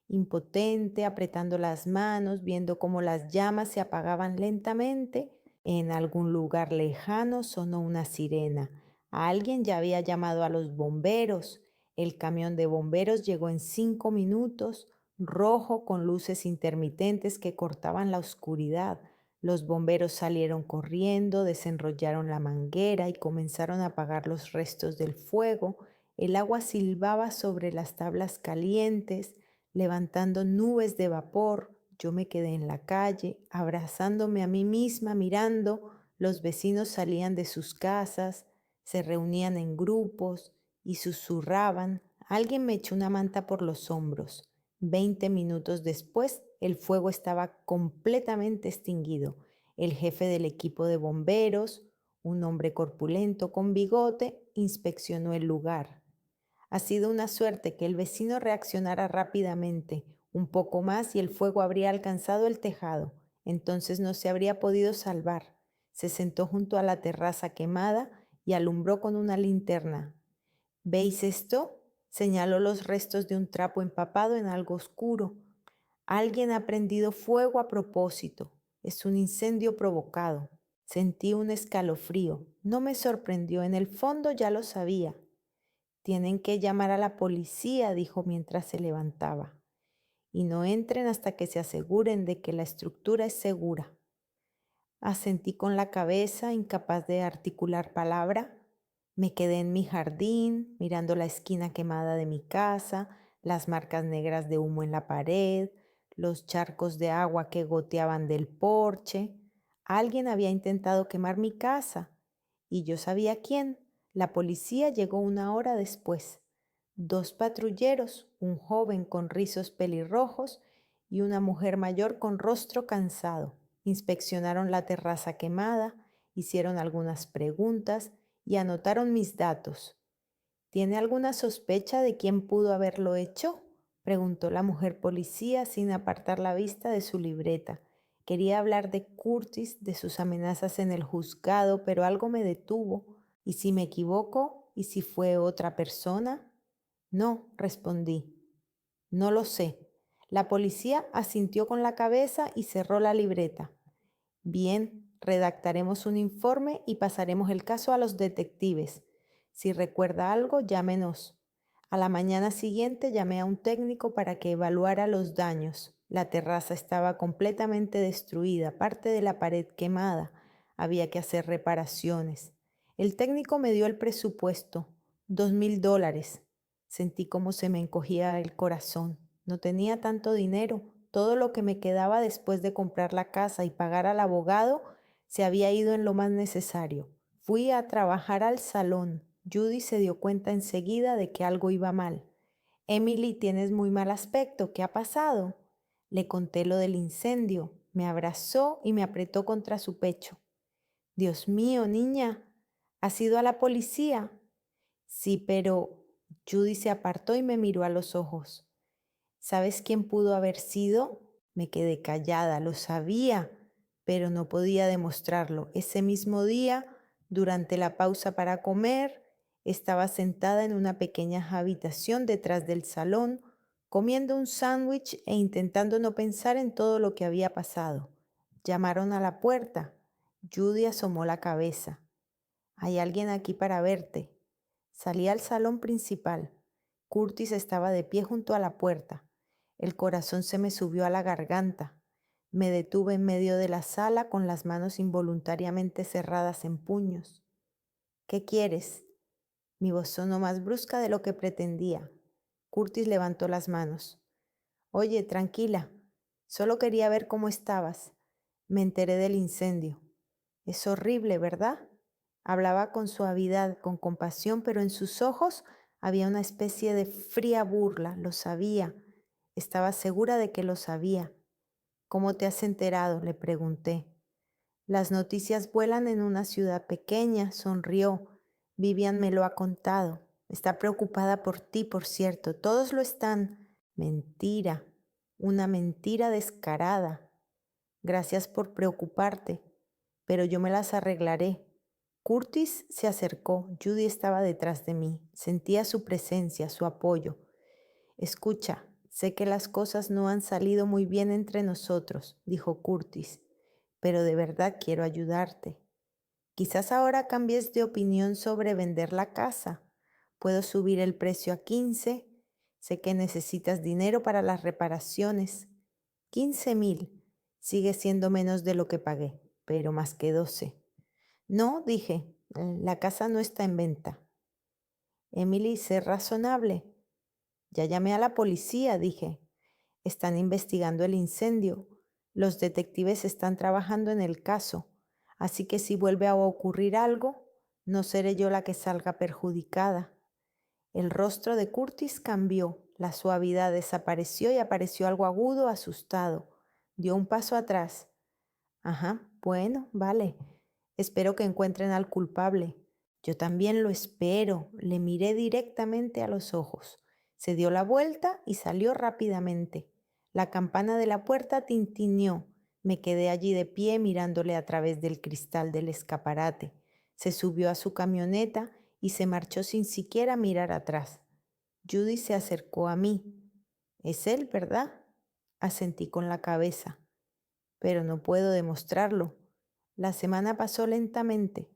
impotente, apretando las manos, viendo cómo las llamas se apagaban lentamente. En algún lugar lejano sonó una sirena. Alguien ya había llamado a los bomberos. El camión de bomberos llegó en 5 minutos, rojo con luces intermitentes que cortaban la oscuridad. Los bomberos salieron corriendo, desenrollaron la manguera y comenzaron a apagar los restos del fuego. El agua silbaba sobre las tablas calientes, levantando nubes de vapor. Yo me quedé en la calle, abrazándome a mí misma, mirando. Los vecinos salían de sus casas, se reunían en grupos y susurraban. Alguien me echó una manta por los hombros. 20 minutos después, el fuego estaba completamente extinguido. El jefe del equipo de bomberos, un hombre corpulento con bigote, inspeccionó el lugar. Ha sido una suerte que el vecino reaccionara rápidamente. Un poco más y el fuego habría alcanzado el tejado. Entonces no se habría podido salvar. Se sentó junto a la terraza quemada y alumbró con una linterna. ¿Veis esto? Señaló los restos de un trapo empapado en algo oscuro. Alguien ha prendido fuego a propósito. Es un incendio provocado. Sentí un escalofrío. No me sorprendió. En el fondo ya lo sabía. Tienen que llamar a la policía, dijo mientras se levantaba. Y no entren hasta que se aseguren de que la estructura es segura. Asentí con la cabeza, incapaz de articular palabra. Me quedé en mi jardín, mirando la esquina quemada de mi casa, las marcas negras de humo en la pared, los charcos de agua que goteaban del porche. Alguien había intentado quemar mi casa, y yo sabía quién. La policía llegó 1 hora después. 2 patrulleros, un joven con rizos pelirrojos y una mujer mayor con rostro cansado, inspeccionaron la terraza quemada hicieron algunas preguntas y anotaron mis datos. ¿Tiene alguna sospecha de quién pudo haberlo hecho?, preguntó la mujer policía sin apartar la vista de su libreta. Quería hablar de Curtis, de sus amenazas en el juzgado, pero algo me detuvo. ¿Y si me equivoco? ¿Y si fue otra persona? No, respondí. No lo sé. La policía asintió con la cabeza y cerró la libreta. Bien, redactaremos un informe y pasaremos el caso a los detectives. Si recuerda algo, llámenos. A la mañana siguiente llamé a un técnico para que evaluara los daños. La terraza estaba completamente destruida, parte de la pared quemada. Había que hacer reparaciones. El técnico me dio el presupuesto, $2,000. Sentí como se me encogía el corazón. No tenía tanto dinero. Todo lo que me quedaba después de comprar la casa y pagar al abogado se había ido en lo más necesario. Fui a trabajar al salón. Judy se dio cuenta enseguida de que algo iba mal. Emily, tienes muy mal aspecto. ¿Qué ha pasado? Le conté lo del incendio. Me abrazó y me apretó contra su pecho. Dios mío, niña, ¿has ido a la policía? Sí, pero Judy se apartó y me miró a los ojos. ¿Sabes quién pudo haber sido? Me quedé callada, lo sabía, pero no podía demostrarlo. Ese mismo día, durante la pausa para comer, estaba sentada en una pequeña habitación detrás del salón, comiendo un sándwich e intentando no pensar en todo lo que había pasado. Llamaron a la puerta. Judy asomó la cabeza. Hay alguien aquí para verte. Salí al salón principal. Curtis estaba de pie junto a la puerta. El corazón se me subió a la garganta. Me detuve en medio de la sala con las manos involuntariamente cerradas en puños. ¿Qué quieres? Mi voz sonó más brusca de lo que pretendía. Curtis levantó las manos. Oye, tranquila. Solo quería ver cómo estabas. Me enteré del incendio. Es horrible, ¿verdad? Hablaba con suavidad, con compasión, pero en sus ojos había una especie de fría burla. Lo sabía. Estaba segura de que lo sabía. ¿Cómo te has enterado?, le pregunté. Las noticias vuelan en una ciudad pequeña, sonrió. Vivian me lo ha contado. Está preocupada por ti, por cierto. Todos lo están. Mentira. Una mentira descarada. Gracias por preocuparte, pero yo me las arreglaré. Curtis se acercó. Judy estaba detrás de mí. Sentía su presencia, su apoyo. Escucha, sé que las cosas no han salido muy bien entre nosotros, dijo Curtis, pero de verdad quiero ayudarte. Quizás ahora cambies de opinión sobre vender la casa. Puedo subir el precio a 15. Sé que necesitas dinero para las reparaciones. 15,000. Sigue siendo menos de lo que pagué, pero más que 12. No, dije, la casa no está en venta. Emily, sé razonable. Ya llamé a la policía, dije. Están investigando el incendio. Los detectives están trabajando en el caso. Así que si vuelve a ocurrir algo, no seré yo la que salga perjudicada. El rostro de Curtis cambió. La suavidad desapareció y apareció algo agudo, asustado. Dio un paso atrás. Ajá, bueno, vale. Espero que encuentren al culpable. Yo también lo espero. Le miré directamente a los ojos. Se dio la vuelta y salió rápidamente. La campana de la puerta tintineó. Me quedé allí de pie mirándole a través del cristal del escaparate. Se subió a su camioneta y se marchó sin siquiera mirar atrás. Judy se acercó a mí. Es él, ¿verdad? Asentí con la cabeza. Pero no puedo demostrarlo. La semana pasó lentamente.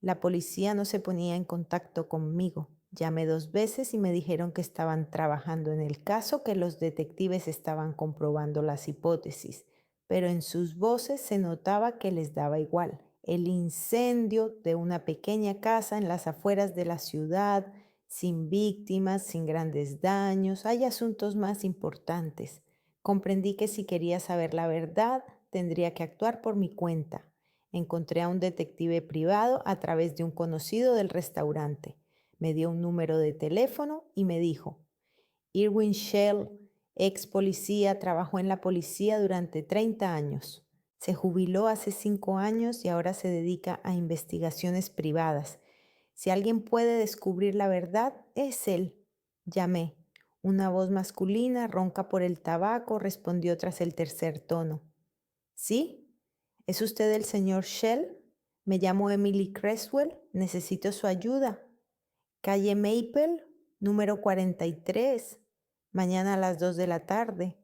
La policía no se ponía en contacto conmigo. Llamé 2 veces y me dijeron que estaban trabajando en el caso, que los detectives estaban comprobando las hipótesis, pero en sus voces se notaba que les daba igual. El incendio de una pequeña casa en las afueras de la ciudad, sin víctimas, sin grandes daños, hay asuntos más importantes. Comprendí que si quería saber la verdad, tendría que actuar por mi cuenta. Encontré a un detective privado a través de un conocido del restaurante. Me dio un número de teléfono y me dijo, Irwin Shell, ex policía, trabajó en la policía durante 30 años. Se jubiló hace 5 años y ahora se dedica a investigaciones privadas. Si alguien puede descubrir la verdad, es él. Llamé. Una voz masculina, ronca por el tabaco, respondió tras el tercer tono. ¿Sí? ¿Es usted el señor Shell? Me llamo Emily Creswell. Necesito su ayuda. Calle Maple, número 43. Mañana a las 2 de la tarde.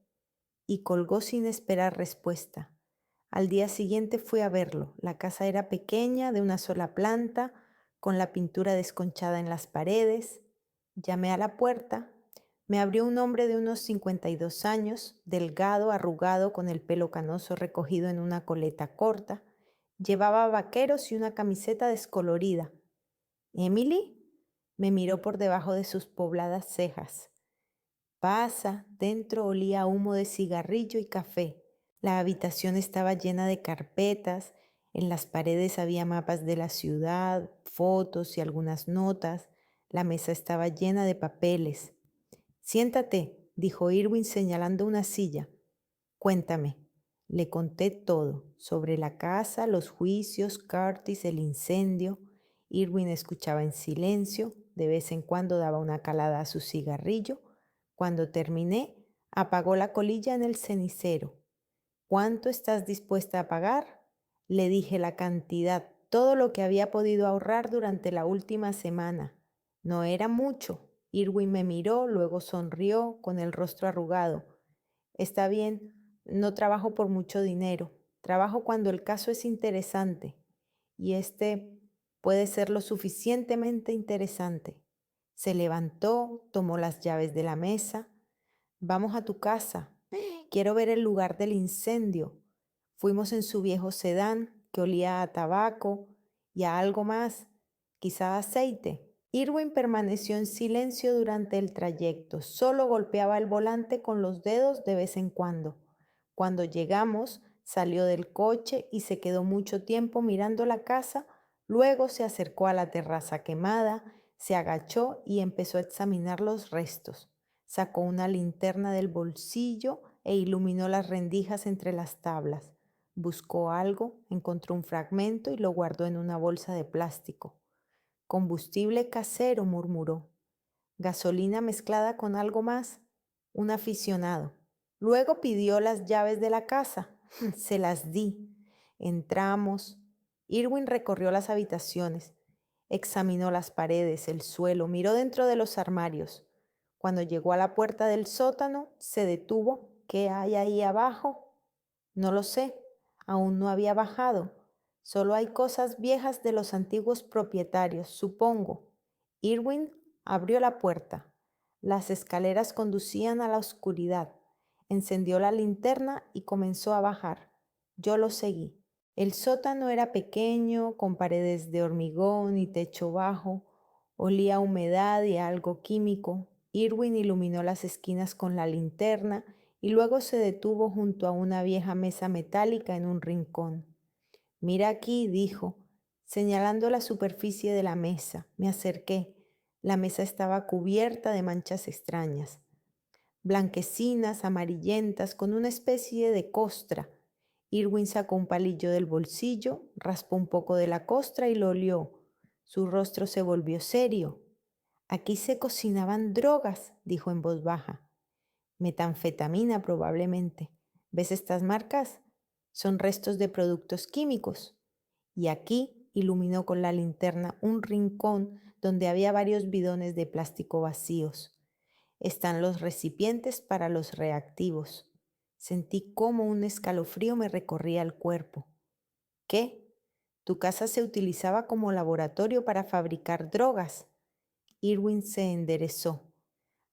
Y colgó sin esperar respuesta. Al día siguiente fui a verlo. La casa era pequeña, de una sola planta, con la pintura desconchada en las paredes. Llamé a la puerta. Me abrió un hombre de unos 52 años, delgado, arrugado, con el pelo canoso recogido en una coleta corta. Llevaba vaqueros y una camiseta descolorida. ¿Emily? Me miró por debajo de sus pobladas cejas. Pasa, dentro olía a humo de cigarrillo y café. La habitación estaba llena de carpetas, en las paredes había mapas de la ciudad, fotos y algunas notas. La mesa estaba llena de papeles. Siéntate, dijo Irwin señalando una silla. Cuéntame. Le conté todo, sobre la casa, los juicios, Curtis, el incendio. Irwin escuchaba en silencio, de vez en cuando daba una calada a su cigarrillo. Cuando terminé, apagó la colilla en el cenicero. ¿Cuánto estás dispuesta a pagar? Le dije la cantidad, todo lo que había podido ahorrar durante la última semana. No era mucho. Irwin me miró, luego sonrió, con el rostro arrugado. Está bien, no trabajo por mucho dinero. Trabajo cuando el caso es interesante. Y este puede ser lo suficientemente interesante. Se levantó, tomó las llaves de la mesa. Vamos a tu casa. Quiero ver el lugar del incendio. Fuimos en su viejo sedán que olía a tabaco y a algo más, quizá aceite. Irwin permaneció en silencio durante el trayecto, solo golpeaba el volante con los dedos de vez en cuando. Cuando llegamos, salió del coche y se quedó mucho tiempo mirando la casa, luego se acercó a la terraza quemada, se agachó y empezó a examinar los restos. Sacó una linterna del bolsillo e iluminó las rendijas entre las tablas. Buscó algo, encontró un fragmento y lo guardó en una bolsa de plástico. Combustible casero, murmuró. Gasolina mezclada con algo más. Un aficionado. Luego pidió las llaves de la casa. Se las di. Entramos. Irwin recorrió las habitaciones. Examinó las paredes, el suelo, miró dentro de los armarios. Cuando llegó a la puerta del sótano, se detuvo. ¿Qué hay ahí abajo? No lo sé. Aún no había bajado. Solo hay cosas viejas de los antiguos propietarios, supongo. Irwin abrió la puerta. Las escaleras conducían a la oscuridad. Encendió la linterna y comenzó a bajar. Yo lo seguí. El sótano era pequeño, con paredes de hormigón y techo bajo. Olía a humedad y a algo químico. Irwin iluminó las esquinas con la linterna y luego se detuvo junto a una vieja mesa metálica en un rincón. Mira aquí, dijo, señalando la superficie de la mesa. Me acerqué. La mesa estaba cubierta de manchas extrañas, blanquecinas, amarillentas, con una especie de costra. Irwin sacó un palillo del bolsillo, raspó un poco de la costra y lo olió. Su rostro se volvió serio. Aquí se cocinaban drogas, dijo en voz baja. Metanfetamina probablemente. ¿Ves estas marcas? Son restos de productos químicos. Y aquí iluminó con la linterna un rincón donde había varios bidones de plástico vacíos. Están los recipientes para los reactivos. Sentí como un escalofrío me recorría el cuerpo. ¿Qué? ¿Tu casa se utilizaba como laboratorio para fabricar drogas? Irwin se enderezó.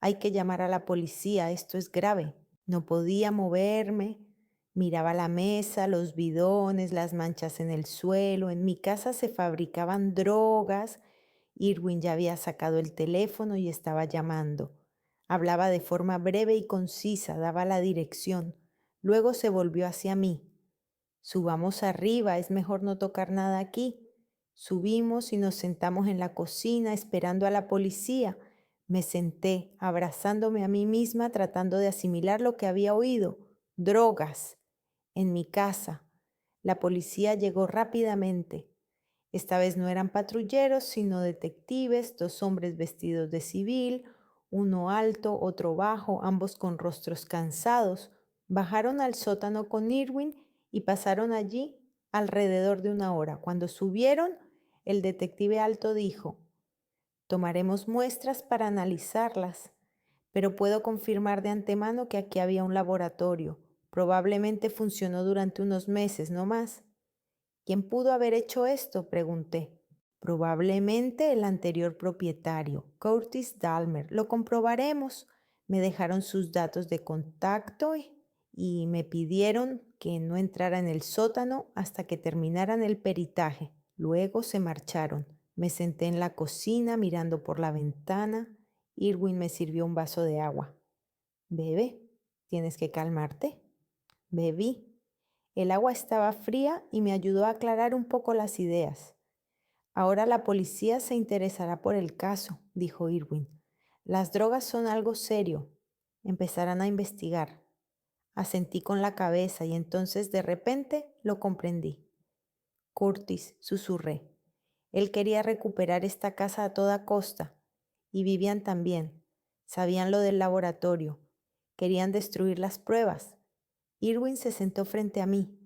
Hay que llamar a la policía, esto es grave. No podía moverme. Miraba la mesa, los bidones, las manchas en el suelo. En mi casa se fabricaban drogas. Irwin ya había sacado el teléfono y estaba llamando. Hablaba de forma breve y concisa, daba la dirección. Luego se volvió hacia mí. Subamos arriba, es mejor no tocar nada aquí. Subimos y nos sentamos en la cocina esperando a la policía. Me senté, abrazándome a mí misma, tratando de asimilar lo que había oído. Drogas. En mi casa. La policía llegó rápidamente. Esta vez no eran patrulleros, sino detectives, dos hombres vestidos de civil, uno alto, otro bajo, ambos con rostros cansados. Bajaron al sótano con Irwin y pasaron allí alrededor de una hora. Cuando subieron, el detective alto dijo: tomaremos muestras para analizarlas, pero puedo confirmar de antemano que aquí había un laboratorio. Probablemente funcionó durante unos meses, no más. ¿Quién pudo haber hecho esto?, pregunté. Probablemente el anterior propietario, Curtis Dalmer. Lo comprobaremos. Me dejaron sus datos de contacto y me pidieron que no entrara en el sótano hasta que terminaran el peritaje. Luego se marcharon. Me senté en la cocina mirando por la ventana. Irwin me sirvió un vaso de agua. Bebe, tienes que calmarte. Bebí. El agua estaba fría y me ayudó a aclarar un poco las ideas. Ahora la policía se interesará por el caso, dijo Irwin. Las drogas son algo serio. Empezarán a investigar. Asentí con la cabeza y entonces de repente lo comprendí. Curtis, susurré. Él quería recuperar esta casa a toda costa. Y Vivian también. Sabían lo del laboratorio. Querían destruir las pruebas. Irwin se sentó frente a mí.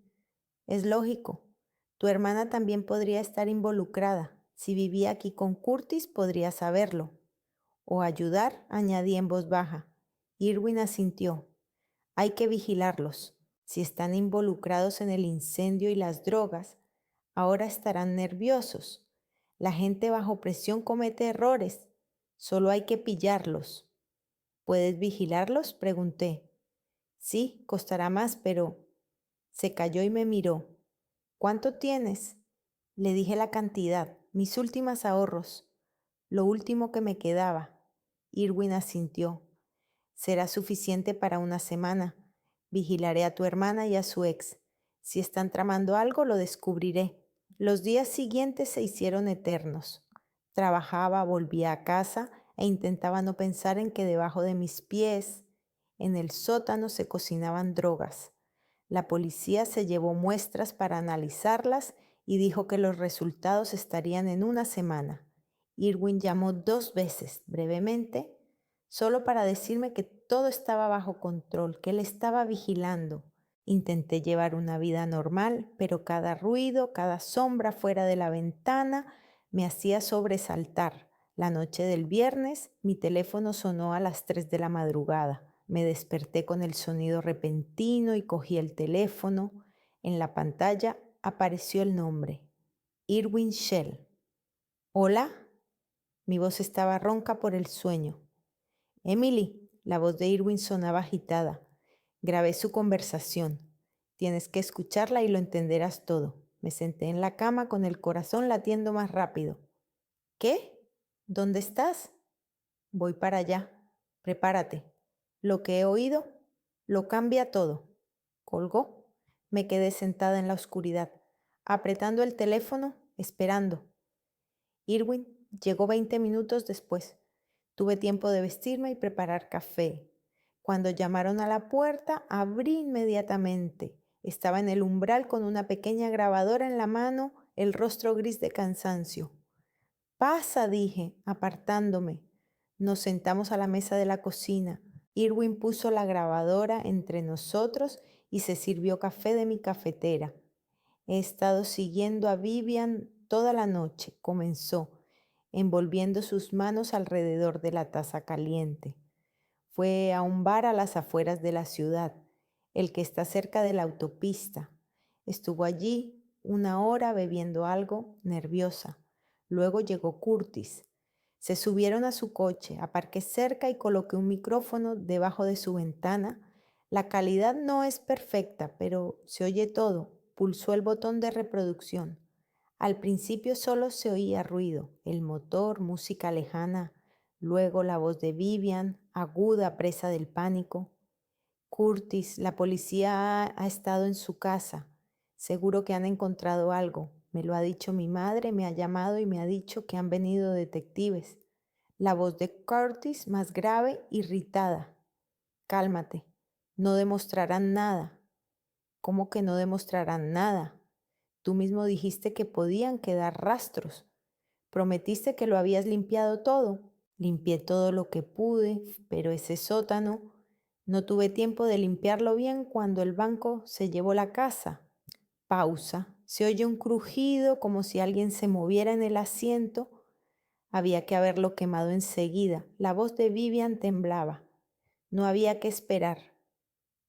Es lógico. Tu hermana también podría estar involucrada. Si vivía aquí con Curtis, podría saberlo. O ayudar, añadí en voz baja. Irwin asintió. Hay que vigilarlos. Si están involucrados en el incendio y las drogas, ahora estarán nerviosos. La gente bajo presión comete errores. Solo hay que pillarlos. ¿Puedes vigilarlos?, pregunté. Sí, costará más, pero... Se calló y me miró. ¿Cuánto tienes? Le dije la cantidad, mis últimos ahorros, lo último que me quedaba. Irwin asintió. Será suficiente para una semana. Vigilaré a tu hermana y a su ex. Si están tramando algo, lo descubriré. Los días siguientes se hicieron eternos. Trabajaba, volvía a casa e intentaba no pensar en que debajo de mis pies, en el sótano, se cocinaban drogas. La policía se llevó muestras para analizarlas y dijo que los resultados estarían en una semana. Irwin llamó 2 veces, brevemente, solo para decirme que todo estaba bajo control, que él estaba vigilando. Intenté llevar una vida normal, pero cada ruido, cada sombra fuera de la ventana me hacía sobresaltar. La noche del viernes, mi teléfono sonó a las 3 de la madrugada. Me desperté con el sonido repentino y cogí el teléfono. En la pantalla apareció el nombre: Irwin Shell. ¿Hola? Mi voz estaba ronca por el sueño. Emily, la voz de Irwin sonaba agitada. Grabé su conversación. Tienes que escucharla y lo entenderás todo. Me senté en la cama con el corazón latiendo más rápido. ¿Qué? ¿Dónde estás? Voy para allá. Prepárate. Lo que he oído lo cambia todo. Colgó. Me quedé sentada en la oscuridad, apretando el teléfono, esperando. Irwin llegó 20 minutos después. Tuve tiempo de vestirme y preparar café. Cuando llamaron a la puerta, abrí inmediatamente. Estaba en el umbral con una pequeña grabadora en la mano, el rostro gris de cansancio. Pasa, dije, apartándome. Nos sentamos a la mesa de la cocina. Irwin puso la grabadora entre nosotros y se sirvió café de mi cafetera. He estado siguiendo a Vivian toda la noche, comenzó, envolviendo sus manos alrededor de la taza caliente. Fue a un bar a las afueras de la ciudad, el que está cerca de la autopista. Estuvo allí una hora bebiendo algo, nerviosa. Luego llegó Curtis. Se subieron a su coche, aparqué cerca y coloqué un micrófono debajo de su ventana. La calidad no es perfecta, pero se oye todo. Pulsó el botón de reproducción. Al principio solo se oía ruido, el motor, música lejana, luego la voz de Vivian, aguda, presa del pánico. Curtis, la policía ha estado en su casa. Seguro que han encontrado algo. Me lo ha dicho mi madre, me ha llamado y me ha dicho que han venido detectives. La voz de Curtis más grave, irritada. Cálmate. No demostrarán nada. ¿Cómo que no demostrarán nada? Tú mismo dijiste que podían quedar rastros. Prometiste que lo habías limpiado todo. Limpié todo lo que pude, pero ese sótano, no tuve tiempo de limpiarlo bien cuando el banco se llevó la casa. Pausa. Se oye un crujido como si alguien se moviera en el asiento. Había que haberlo quemado enseguida. La voz de Vivian temblaba. No había que esperar.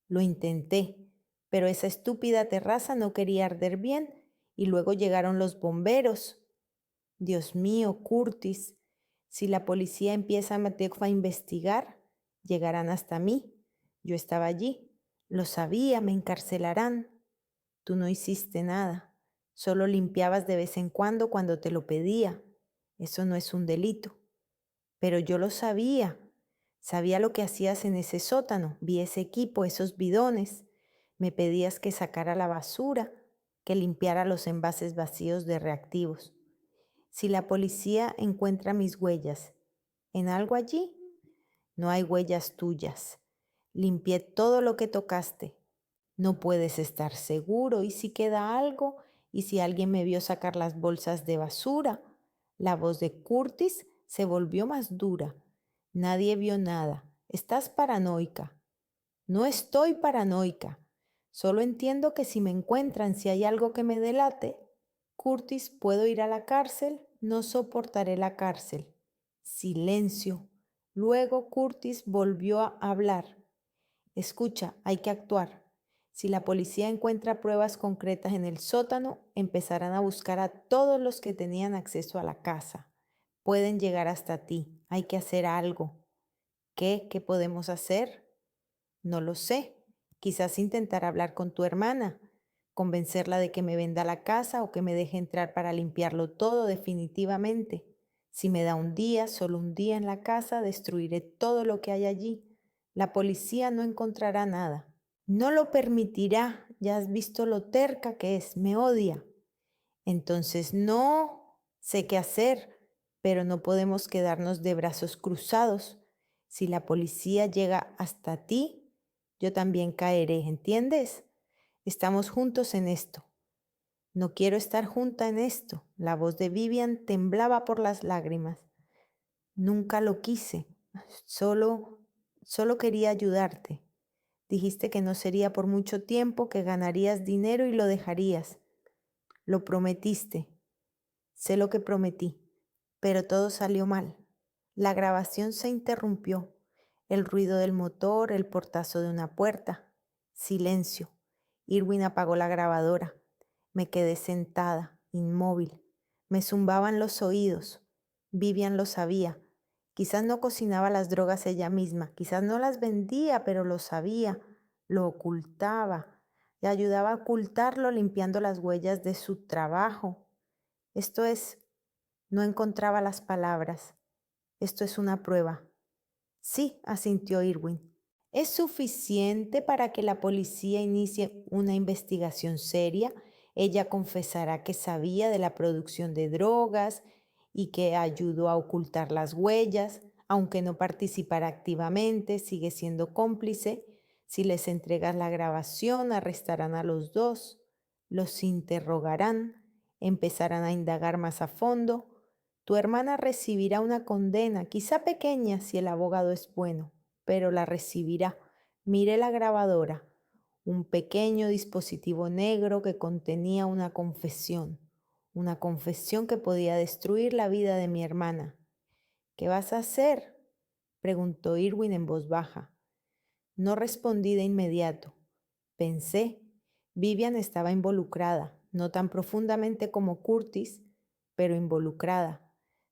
Lo intenté, pero esa estúpida terraza no quería arder bien y luego llegaron los bomberos. Dios mío, Curtis, si la policía empieza a investigar, llegarán hasta mí. Yo estaba allí, lo sabía, me encarcelarán. Tú no hiciste nada, solo limpiabas de vez en cuando te lo pedía. Eso no es un delito. Pero yo lo sabía. Sabía lo que hacías en ese sótano. Vi ese equipo, esos bidones. Me pedías que sacara la basura, que limpiara los envases vacíos de reactivos. Si la policía encuentra mis huellas en algo allí, no hay huellas tuyas. Limpié todo lo que tocaste. No puedes estar seguro. ¿Y si queda algo? ¿Y si alguien me vio sacar las bolsas de basura? La voz de Curtis se volvió más dura. Nadie vio nada. Estás paranoica. No estoy paranoica. Solo entiendo que si me encuentran, si hay algo que me delate, Curtis, ¿puedo ir a la cárcel? No soportaré la cárcel. Silencio. Luego Curtis volvió a hablar. Escucha, hay que actuar. Si la policía encuentra pruebas concretas en el sótano, empezarán a buscar a todos los que tenían acceso a la casa. Pueden llegar hasta ti. Hay que hacer algo. ¿Qué? ¿Qué podemos hacer? No lo sé. Quizás intentar hablar con tu hermana, convencerla de que me venda la casa o que me deje entrar para limpiarlo todo definitivamente. Si me da un día, solo un día en la casa, destruiré todo lo que hay allí. La policía no encontrará nada. No lo permitirá. Ya has visto lo terca que es. Me odia. Entonces no sé qué hacer, pero no podemos quedarnos de brazos cruzados. Si la policía llega hasta ti, yo también caeré, ¿entiendes? Estamos juntos en esto. No quiero estar junta en esto. La voz de Vivian temblaba por las lágrimas. Nunca lo quise. Solo quería ayudarte. Dijiste que no sería por mucho tiempo, que ganarías dinero y lo dejarías. Lo prometiste. Sé lo que prometí, pero todo salió mal. La grabación se interrumpió. El ruido del motor, el portazo de una puerta. Silencio. Irwin apagó la grabadora. Me quedé sentada, inmóvil. Me zumbaban los oídos. Vivian lo sabía. Quizás no cocinaba las drogas ella misma, quizás no las vendía, pero lo sabía, lo ocultaba y ayudaba a ocultarlo limpiando las huellas de su trabajo. Esto es, no encontraba las palabras. Esto es una prueba. Sí, asintió Irwin. ¿Es suficiente para que la policía inicie una investigación seria? Ella confesará que sabía de la producción de drogas y que ayudó a ocultar las huellas, aunque no participara activamente, sigue siendo cómplice. Si les entregas la grabación, arrestarán a los dos, los interrogarán, empezarán a indagar más a fondo. Tu hermana recibirá una condena, quizá pequeña si el abogado es bueno, pero la recibirá. Miré la grabadora, un pequeño dispositivo negro que contenía una confesión que podía destruir la vida de mi hermana. ¿Qué vas a hacer?, preguntó Irwin en voz baja. No respondí de inmediato. Pensé, Vivian estaba involucrada, no tan profundamente como Curtis, pero involucrada.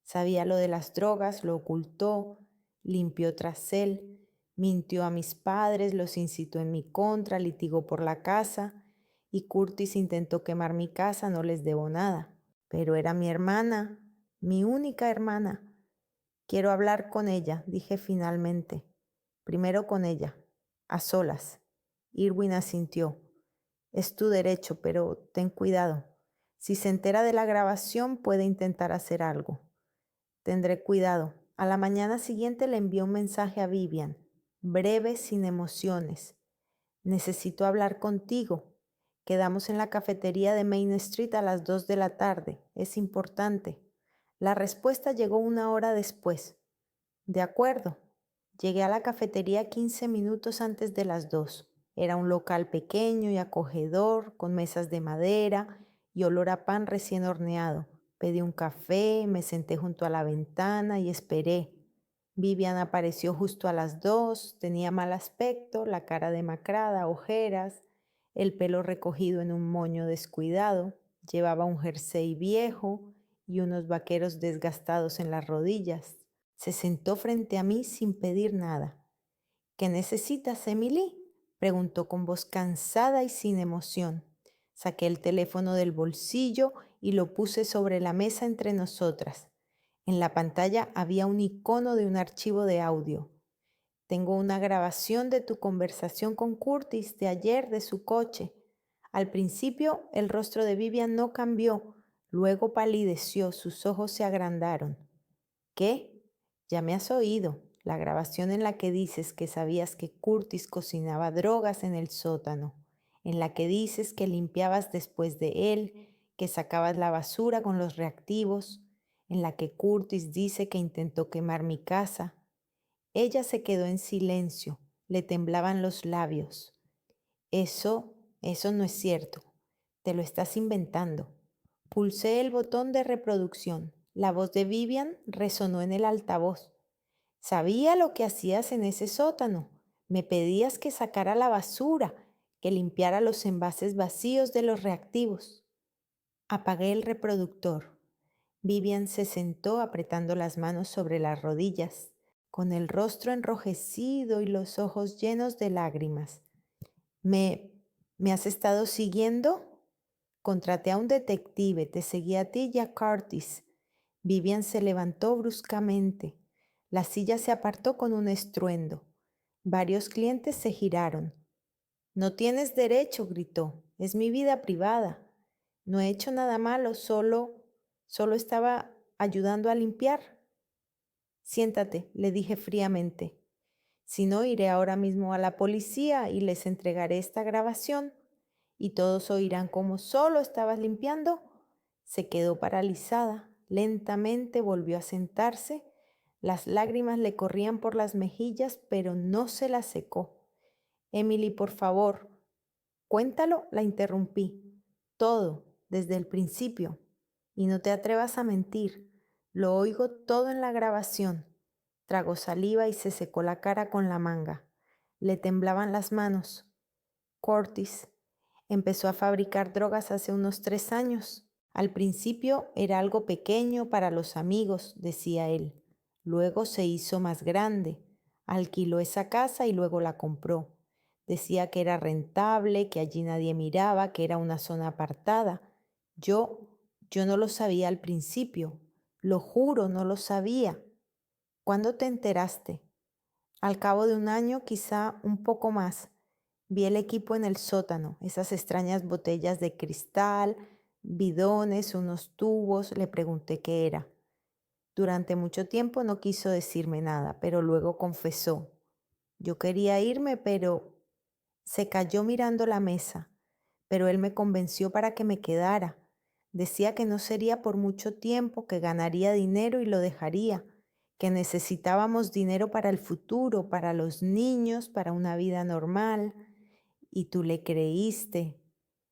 Sabía lo de las drogas, lo ocultó, limpió tras él, mintió a mis padres, los incitó en mi contra, litigó por la casa, y Curtis intentó quemar mi casa, no les debo nada. Pero era mi hermana, mi única hermana. Quiero hablar con ella, dije finalmente. Primero con ella, a solas. Irwin asintió. Es tu derecho, pero ten cuidado. Si se entera de la grabación, puede intentar hacer algo. Tendré cuidado. A la mañana siguiente le envié un mensaje a Vivian, breve, sin emociones. Necesito hablar contigo. Quedamos en la cafetería de Main Street a las 2 de la tarde. Es importante. La respuesta llegó una hora después. De acuerdo. Llegué a la cafetería 15 minutos antes de las 2. Era un local pequeño y acogedor, con mesas de madera y olor a pan recién horneado. Pedí un café, me senté junto a la ventana y esperé. Vivian apareció justo a las 2. Tenía mal aspecto, la cara demacrada, ojeras, el pelo recogido en un moño descuidado. Llevaba un jersey viejo y unos vaqueros desgastados en las rodillas. Se sentó frente a mí sin pedir nada. ¿Qué necesitas, Emily?, preguntó con voz cansada y sin emoción. Saqué el teléfono del bolsillo y lo puse sobre la mesa entre nosotras. En la pantalla había un icono de un archivo de audio. Tengo una grabación de tu conversación con Curtis de ayer de su coche. Al principio el rostro de Vivian no cambió, luego palideció, sus ojos se agrandaron. ¿Qué? Ya me has oído, la grabación en la que dices que sabías que Curtis cocinaba drogas en el sótano, en la que dices que limpiabas después de él, que sacabas la basura con los reactivos, en la que Curtis dice que intentó quemar mi casa. Ella se quedó en silencio, le temblaban los labios. Eso no es cierto. Te lo estás inventando. Pulsé el botón de reproducción. La voz de Vivian resonó en el altavoz. Sabía lo que hacías en ese sótano. Me pedías que sacara la basura, que limpiara los envases vacíos de los reactivos. Apagué el reproductor. Vivian se sentó apretando las manos sobre las rodillas, con el rostro enrojecido y los ojos llenos de lágrimas. ¿Me has estado siguiendo? Contraté a un detective, te seguí a ti y a Curtis. Vivian se levantó bruscamente. La silla se apartó con un estruendo. Varios clientes se giraron. No tienes derecho, gritó. Es mi vida privada. No he hecho nada malo, solo estaba ayudando a limpiar. Siéntate, le dije fríamente. Si no, iré ahora mismo a la policía y les entregaré esta grabación y todos oirán cómo solo estabas limpiando. Se quedó paralizada. Lentamente volvió a sentarse. Las lágrimas le corrían por las mejillas, pero no se las secó. Emily, por favor, cuéntalo, la interrumpí. Todo, desde el principio. Y no te atrevas a mentir. Lo oigo todo en la grabación. Tragó saliva y se secó la cara con la manga. Le temblaban las manos. Curtis empezó a fabricar drogas hace unos 3 años. Al principio era algo pequeño para los amigos, decía él. Luego se hizo más grande. Alquiló esa casa y luego la compró. Decía que era rentable, que allí nadie miraba, que era una zona apartada. Yo, yo no lo sabía al principio. Lo juro, no lo sabía. ¿Cuándo te enteraste? Al cabo de un año, quizá un poco más. Vi el equipo en el sótano, esas extrañas botellas de cristal, bidones, unos tubos. Le pregunté qué era. Durante mucho tiempo no quiso decirme nada, pero luego confesó. Yo quería irme, pero se calló mirando la mesa, pero él me convenció para que me quedara. Decía que no sería por mucho tiempo, que ganaría dinero y lo dejaría, que necesitábamos dinero para el futuro, para los niños, para una vida normal. Y tú le creíste.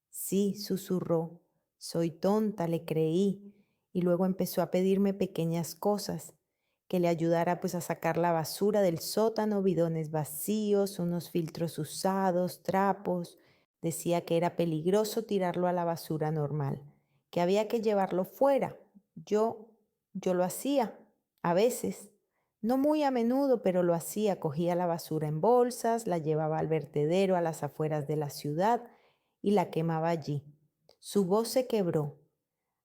Sí, susurró. Soy tonta, le creí. Y luego empezó a pedirme pequeñas cosas, que le ayudara pues a sacar la basura del sótano, bidones vacíos, unos filtros usados, trapos. Decía que era peligroso tirarlo a la basura normal, que había que llevarlo fuera. Yo, yo lo hacía, a veces. No muy a menudo, pero lo hacía. Cogía la basura en bolsas, la llevaba al vertedero a las afueras de la ciudad y la quemaba allí. Su voz se quebró.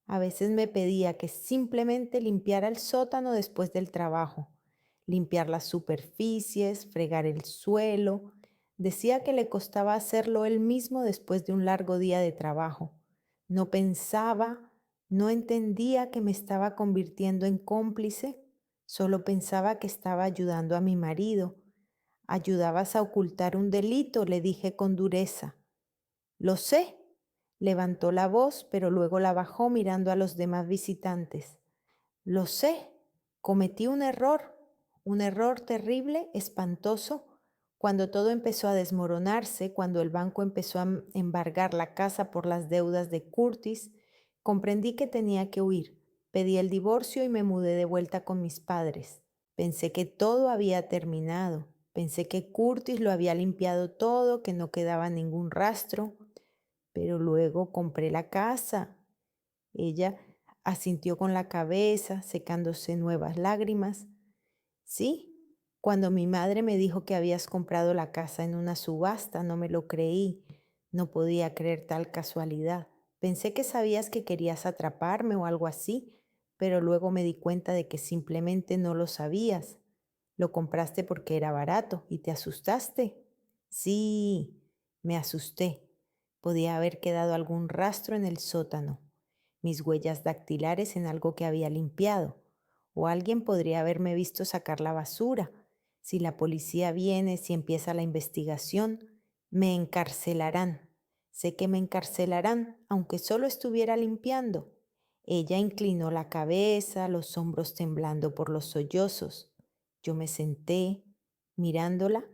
A veces me pedía que simplemente limpiara el sótano después del trabajo, limpiar las superficies, fregar el suelo. Decía que le costaba hacerlo él mismo después de un largo día de trabajo. No pensaba, no entendía que me estaba convirtiendo en cómplice, solo pensaba que estaba ayudando a mi marido. Ayudabas a ocultar un delito, le dije con dureza. Lo sé, Levantó la voz, pero luego la bajó mirando a los demás visitantes. Lo sé, cometí un error terrible, espantoso, cuando todo empezó a desmoronarse, cuando el banco empezó a embargar la casa por las deudas de Curtis, comprendí que tenía que huir. Pedí el divorcio y me mudé de vuelta con mis padres. Pensé que todo había terminado. Pensé que Curtis lo había limpiado todo, que no quedaba ningún rastro. Pero luego compré la casa. Ella asintió con la cabeza, secándose nuevas lágrimas. Sí, cuando mi madre me dijo que habías comprado la casa en una subasta, no me lo creí. No podía creer tal casualidad. Pensé que sabías que querías atraparme o algo así, pero luego me di cuenta de que simplemente no lo sabías. Lo compraste porque era barato y te asustaste. Sí, me asusté. Podía haber quedado algún rastro en el sótano, mis huellas dactilares en algo que había limpiado, o alguien podría haberme visto sacar la basura. Si la policía viene, si empieza la investigación, me encarcelarán. Sé que me encarcelarán, aunque solo estuviera limpiando. Ella inclinó la cabeza, los hombros temblando por los sollozos. Yo me senté, mirándola,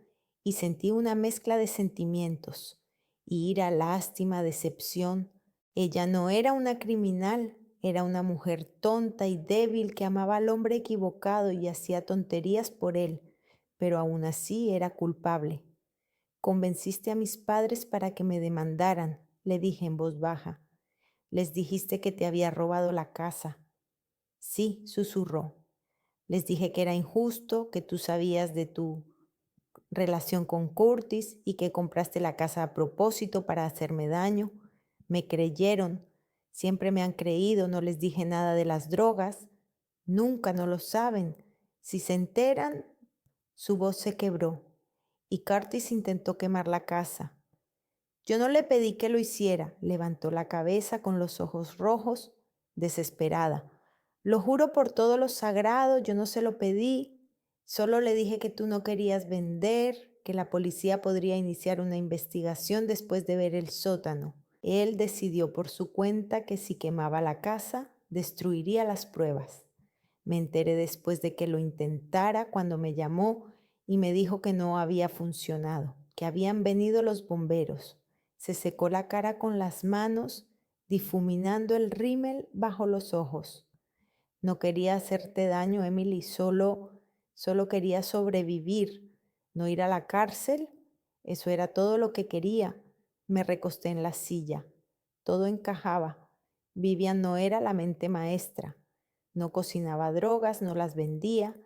y sentí una mezcla de sentimientos: ira, lástima, decepción. Ella no era una criminal, era una mujer tonta y débil que amaba al hombre equivocado y hacía tonterías por él, pero aún así era culpable. Convenciste a mis padres para que me demandaran, le dije en voz baja. Les dijiste que te había robado la casa. Sí, susurró. Les dije que era injusto, que tú sabías de tu relación con Curtis y que compraste la casa a propósito para hacerme daño. Me creyeron, siempre me han creído, no les dije nada de las drogas. Nunca, no lo saben. Si se enteran, su voz se quebró y Curtis intentó quemar la casa. Yo no le pedí que lo hiciera, levantó la cabeza con los ojos rojos, desesperada. Lo juro por todo lo sagrado, yo no se lo pedí. Solo le dije que tú no querías vender, que la policía podría iniciar una investigación después de ver el sótano. Él decidió por su cuenta que si quemaba la casa, destruiría las pruebas. Me enteré después de que lo intentara cuando me llamó y me dijo que no había funcionado, que habían venido los bomberos. Se secó la cara con las manos, difuminando el rímel bajo los ojos. No quería hacerte daño, Emily, solo quería sobrevivir, no ir a la cárcel. Eso era todo lo que quería. Me recosté en la silla. Todo encajaba. Vivian no era la mente maestra. No cocinaba drogas, no las vendía.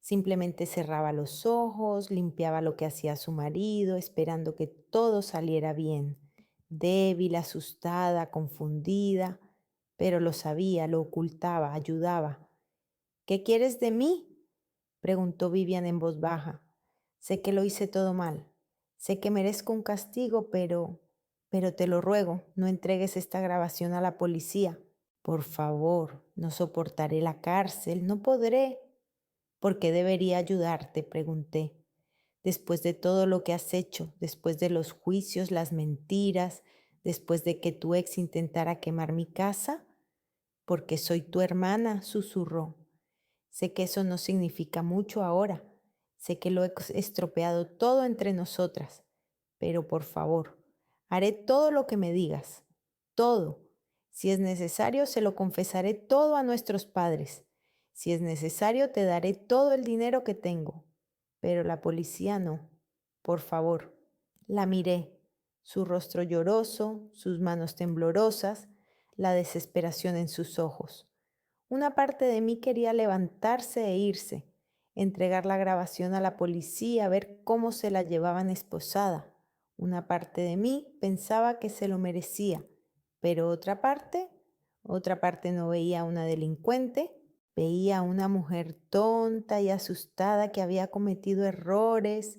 Simplemente cerraba los ojos, limpiaba lo que hacía su marido, esperando que todo saliera bien. Débil, asustada, confundida, pero lo sabía, lo ocultaba, ayudaba. ¿Qué quieres de mí?, preguntó Vivian en voz baja. Sé que lo hice todo mal. Sé que merezco un castigo, pero te lo ruego, no entregues esta grabación a la policía. Por favor, no soportaré la cárcel, no podré. ¿Por qué debería ayudarte?, pregunté. Después de todo lo que has hecho, después de los juicios, las mentiras, después de que tu ex intentara quemar mi casa. Porque soy tu hermana, susurró. Sé que eso no significa mucho ahora. Sé que lo he estropeado todo entre nosotras. Pero por favor, haré todo lo que me digas. Todo. Si es necesario, se lo confesaré todo a nuestros padres. Si es necesario, te daré todo el dinero que tengo. Pero la policía no. Por favor. La miré, su rostro lloroso, sus manos temblorosas, la desesperación en sus ojos. Una parte de mí quería levantarse e irse, entregar la grabación a la policía, ver cómo se la llevaban esposada. Una parte de mí pensaba que se lo merecía, pero otra parte no veía a una delincuente, veía a una mujer tonta y asustada que había cometido errores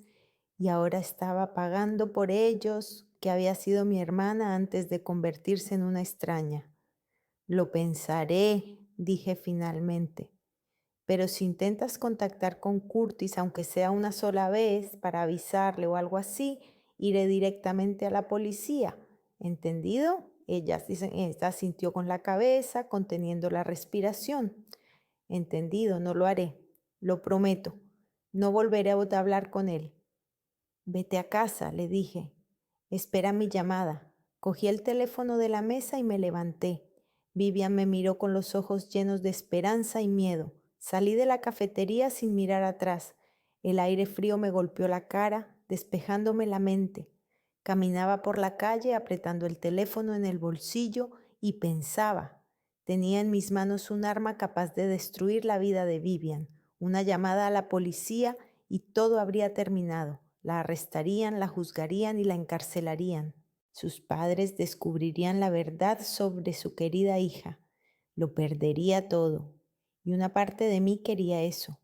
y ahora estaba pagando por ellos, que había sido mi hermana antes de convertirse en una extraña. Lo pensaré, dije finalmente, pero si intentas contactar con Curtis, aunque sea una sola vez, para avisarle o algo así, iré directamente a la policía. ¿Entendido? Ella sintió con la cabeza, conteniendo la respiración. Entendido, no lo haré. Lo prometo. No volveré a hablar con él. Vete a casa, le dije. Espera mi llamada. Cogí el teléfono de la mesa y me levanté. Vivian me miró con los ojos llenos de esperanza y miedo. Salí de la cafetería sin mirar atrás. El aire frío me golpeó la cara, despejándome la mente. Caminaba por la calle apretando el teléfono en el bolsillo y pensaba. Tenía en mis manos un arma capaz de destruir la vida de Vivian, una llamada a la policía y todo habría terminado. La arrestarían, la juzgarían y la encarcelarían. Sus padres descubrirían la verdad sobre su querida hija. Lo perdería todo. Y una parte de mí quería eso.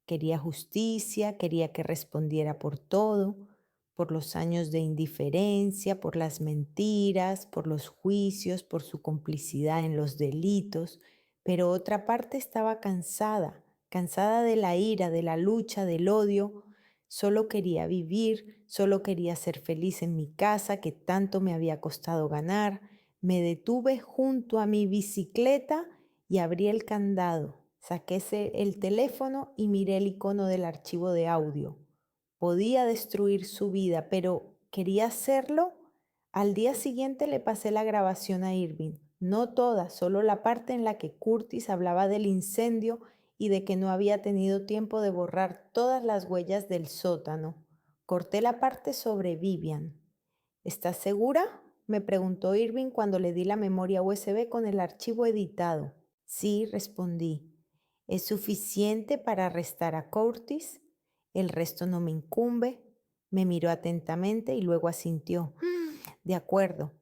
Quería justicia, quería que respondiera por todo, por los años de indiferencia, por las mentiras, por los juicios, por su complicidad en los delitos. Pero otra parte estaba cansada, cansada de la ira, de la lucha, del odio. Solo quería vivir, solo quería ser feliz en mi casa que tanto me había costado ganar. Me detuve junto a mi bicicleta y abrí el candado. Saqué el teléfono y miré el icono del archivo de audio. Podía destruir su vida, pero ¿quería hacerlo? Al día siguiente le pasé la grabación a Irving. No toda, solo la parte en la que Curtis hablaba del incendio y de que no había tenido tiempo de borrar todas las huellas del sótano. Corté la parte sobre Vivian. ¿Estás segura?, me preguntó Irving cuando le di la memoria USB con el archivo editado. Sí, respondí. ¿Es suficiente para arrestar a Curtis? El resto no me incumbe. Me miró atentamente y luego asintió. De acuerdo.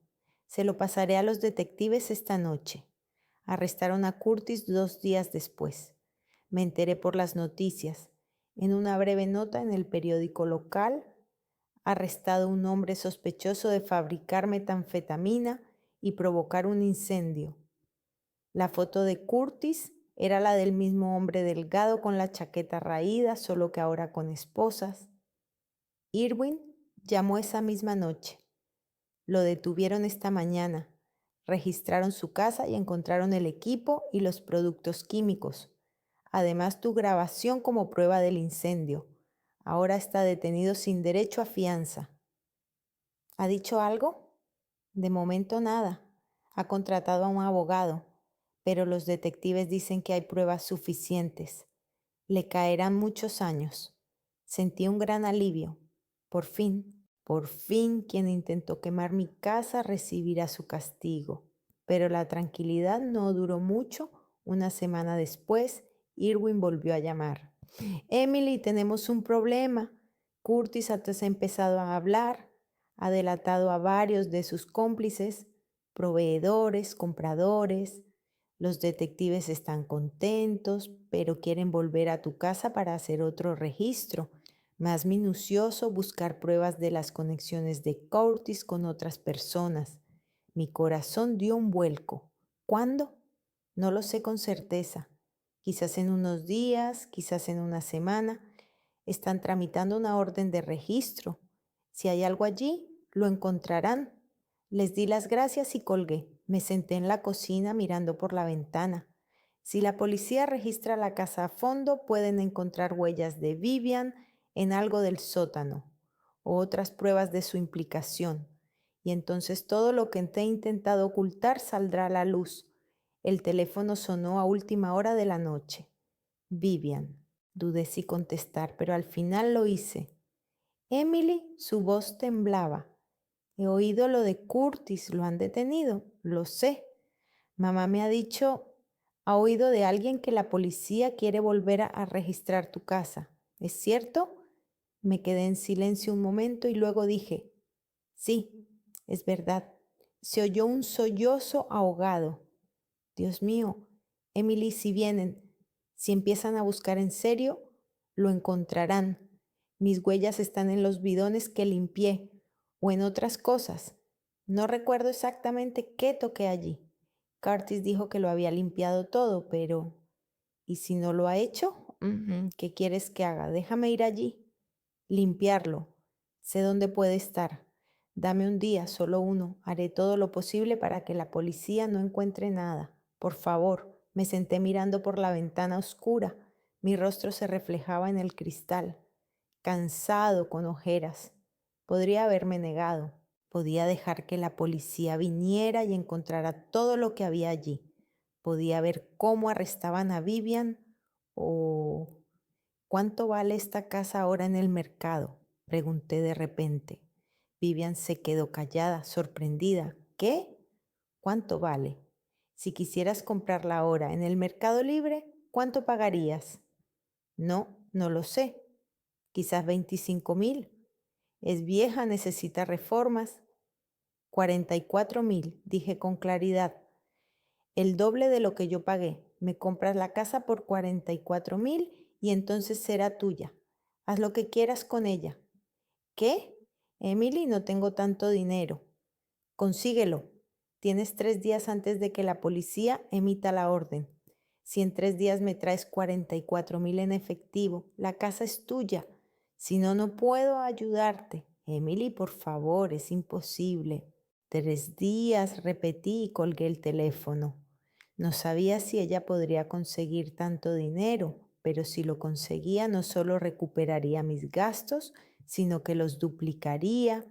Se lo pasaré a los detectives esta noche. Arrestaron a Curtis 2 días después. Me enteré por las noticias. En una breve nota en el periódico local, arrestado un hombre sospechoso de fabricar metanfetamina y provocar un incendio. La foto de Curtis era la del mismo hombre delgado con la chaqueta raída, solo que ahora con esposas. Irwin llamó esa misma noche. Lo detuvieron esta mañana. Registraron su casa y encontraron el equipo y los productos químicos. Además, tu grabación como prueba del incendio. Ahora está detenido sin derecho a fianza. ¿Ha dicho algo? De momento nada. Ha contratado a un abogado, pero los detectives dicen que hay pruebas suficientes. Le caerán muchos años. Sentí un gran alivio. Por fin quien intentó quemar mi casa recibirá su castigo. Pero la tranquilidad no duró mucho. Una semana después, Irwin volvió a llamar. Emily, tenemos un problema. Curtis ha empezado a hablar, ha delatado a varios de sus cómplices, proveedores, compradores. Los detectives están contentos, pero quieren volver a tu casa para hacer otro registro, más minucioso, buscar pruebas de las conexiones de Curtis con otras personas. Mi corazón dio un vuelco. ¿Cuándo? No lo sé con certeza. Quizás en unos días, quizás en una semana. Están tramitando una orden de registro. Si hay algo allí, lo encontrarán. Les di las gracias y colgué. Me senté en la cocina mirando por la ventana. Si la policía registra la casa a fondo, pueden encontrar huellas de Vivian en algo del sótano o otras pruebas de su implicación. Y entonces todo lo que he intentado ocultar saldrá a la luz. El teléfono sonó a última hora de la noche. Vivian. Dudé si contestar, pero al final lo hice. Emily, su voz temblaba. He oído lo de Curtis, lo han detenido, lo sé. Mamá me ha dicho, ha oído de alguien que la policía quiere volver a registrar tu casa. ¿Es cierto? Me quedé en silencio un momento y luego dije, sí, es verdad. Se oyó un sollozo ahogado. Dios mío, Emily, si vienen, si empiezan a buscar en serio, lo encontrarán. Mis huellas están en los bidones que limpié o en otras cosas. No recuerdo exactamente qué toqué allí. Curtis dijo que lo había limpiado todo, pero ¿y si no lo ha hecho? ¿Qué quieres que haga? Déjame ir allí, limpiarlo. Sé dónde puede estar. Dame un día, solo uno. Haré todo lo posible para que la policía no encuentre nada. Por favor. Me senté mirando por la ventana oscura. Mi rostro se reflejaba en el cristal, cansado, con ojeras. Podría haberme negado. Podía dejar que la policía viniera y encontrara todo lo que había allí. Podía ver cómo arrestaban a Vivian o... ¿Cuánto vale esta casa ahora en el mercado? Pregunté de repente. Vivian se quedó callada, sorprendida. ¿Qué? ¿Cuánto vale? Si quisieras comprarla ahora en el Mercado Libre, ¿cuánto pagarías? No, no lo sé. Quizás 25.000. Es vieja, necesita reformas. 44.000, dije con claridad. El doble de lo que yo pagué. Me compras la casa por 44.000 y entonces será tuya. Haz lo que quieras con ella. ¿Qué? Emily, no tengo tanto dinero. Consíguelo. Tienes 3 días antes de que la policía emita la orden. Si en 3 días me traes 44.000 en efectivo, la casa es tuya. Si no, no puedo ayudarte. Emily, por favor, es imposible. 3 días, repetí y colgué el teléfono. No sabía si ella podría conseguir tanto dinero, pero si lo conseguía no solo recuperaría mis gastos, sino que los duplicaría.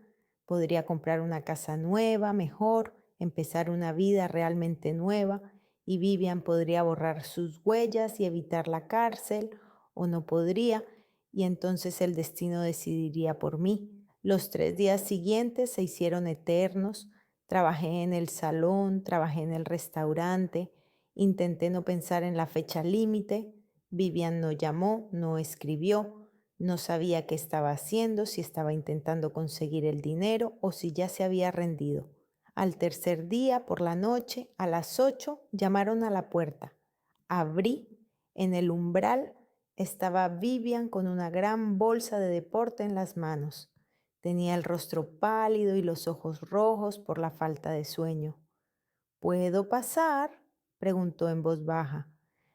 Podría comprar una casa nueva, mejor, empezar una vida realmente nueva, y Vivian podría borrar sus huellas y evitar la cárcel, o no podría, y entonces el destino decidiría por mí. Los 3 días siguientes se hicieron eternos. Trabajé en el salón, trabajé en el restaurante, intenté no pensar en la fecha límite. Vivian no llamó, no escribió, no sabía qué estaba haciendo, si estaba intentando conseguir el dinero o si ya se había rendido. Al tercer día, por la noche, a las 8, llamaron a la puerta. Abrí. En el umbral estaba Vivian con una gran bolsa de deporte en las manos. Tenía el rostro pálido y los ojos rojos por la falta de sueño. ¿Puedo pasar?, preguntó en voz baja.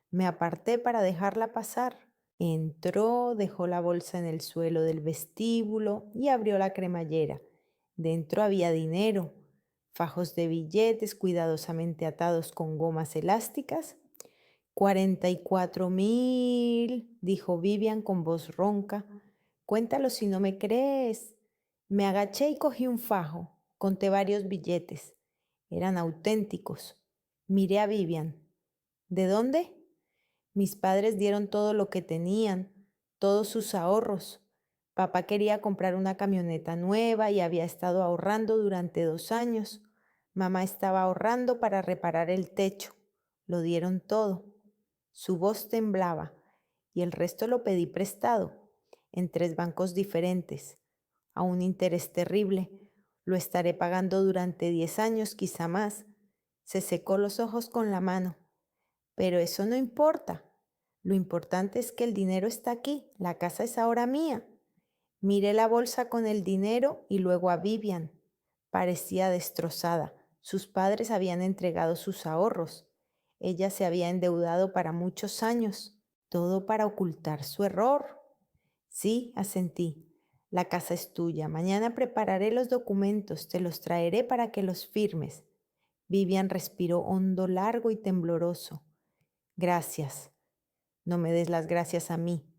Me aparté para dejarla pasar. Entró, dejó la bolsa en el suelo del vestíbulo y abrió la cremallera. Dentro había dinero, fajos de billetes cuidadosamente atados con gomas elásticas. 44.000, dijo Vivian con voz ronca. Cuéntalo si no me crees. Me agaché y cogí un fajo. Conté varios billetes. Eran auténticos. Miré a Vivian. ¿De dónde? Mis padres dieron todo lo que tenían, todos sus ahorros. Papá quería comprar una camioneta nueva y había estado ahorrando durante 2 años. Mamá estaba ahorrando para reparar el techo. Lo dieron todo. Su voz temblaba y el resto lo pedí prestado, en 3 bancos diferentes, a un interés terrible. Lo estaré pagando durante 10 años, quizá más. Se secó los ojos con la mano. Pero eso no importa. Lo importante es que el dinero está aquí. La casa es ahora mía. Miré la bolsa con el dinero y luego a Vivian. Parecía destrozada. Sus padres habían entregado sus ahorros. Ella se había endeudado para muchos años. Todo para ocultar su error. Sí, asentí. La casa es tuya. Mañana prepararé los documentos. Te los traeré para que los firmes. Vivian respiró hondo, largo y tembloroso. Gracias. No me des las gracias a mí.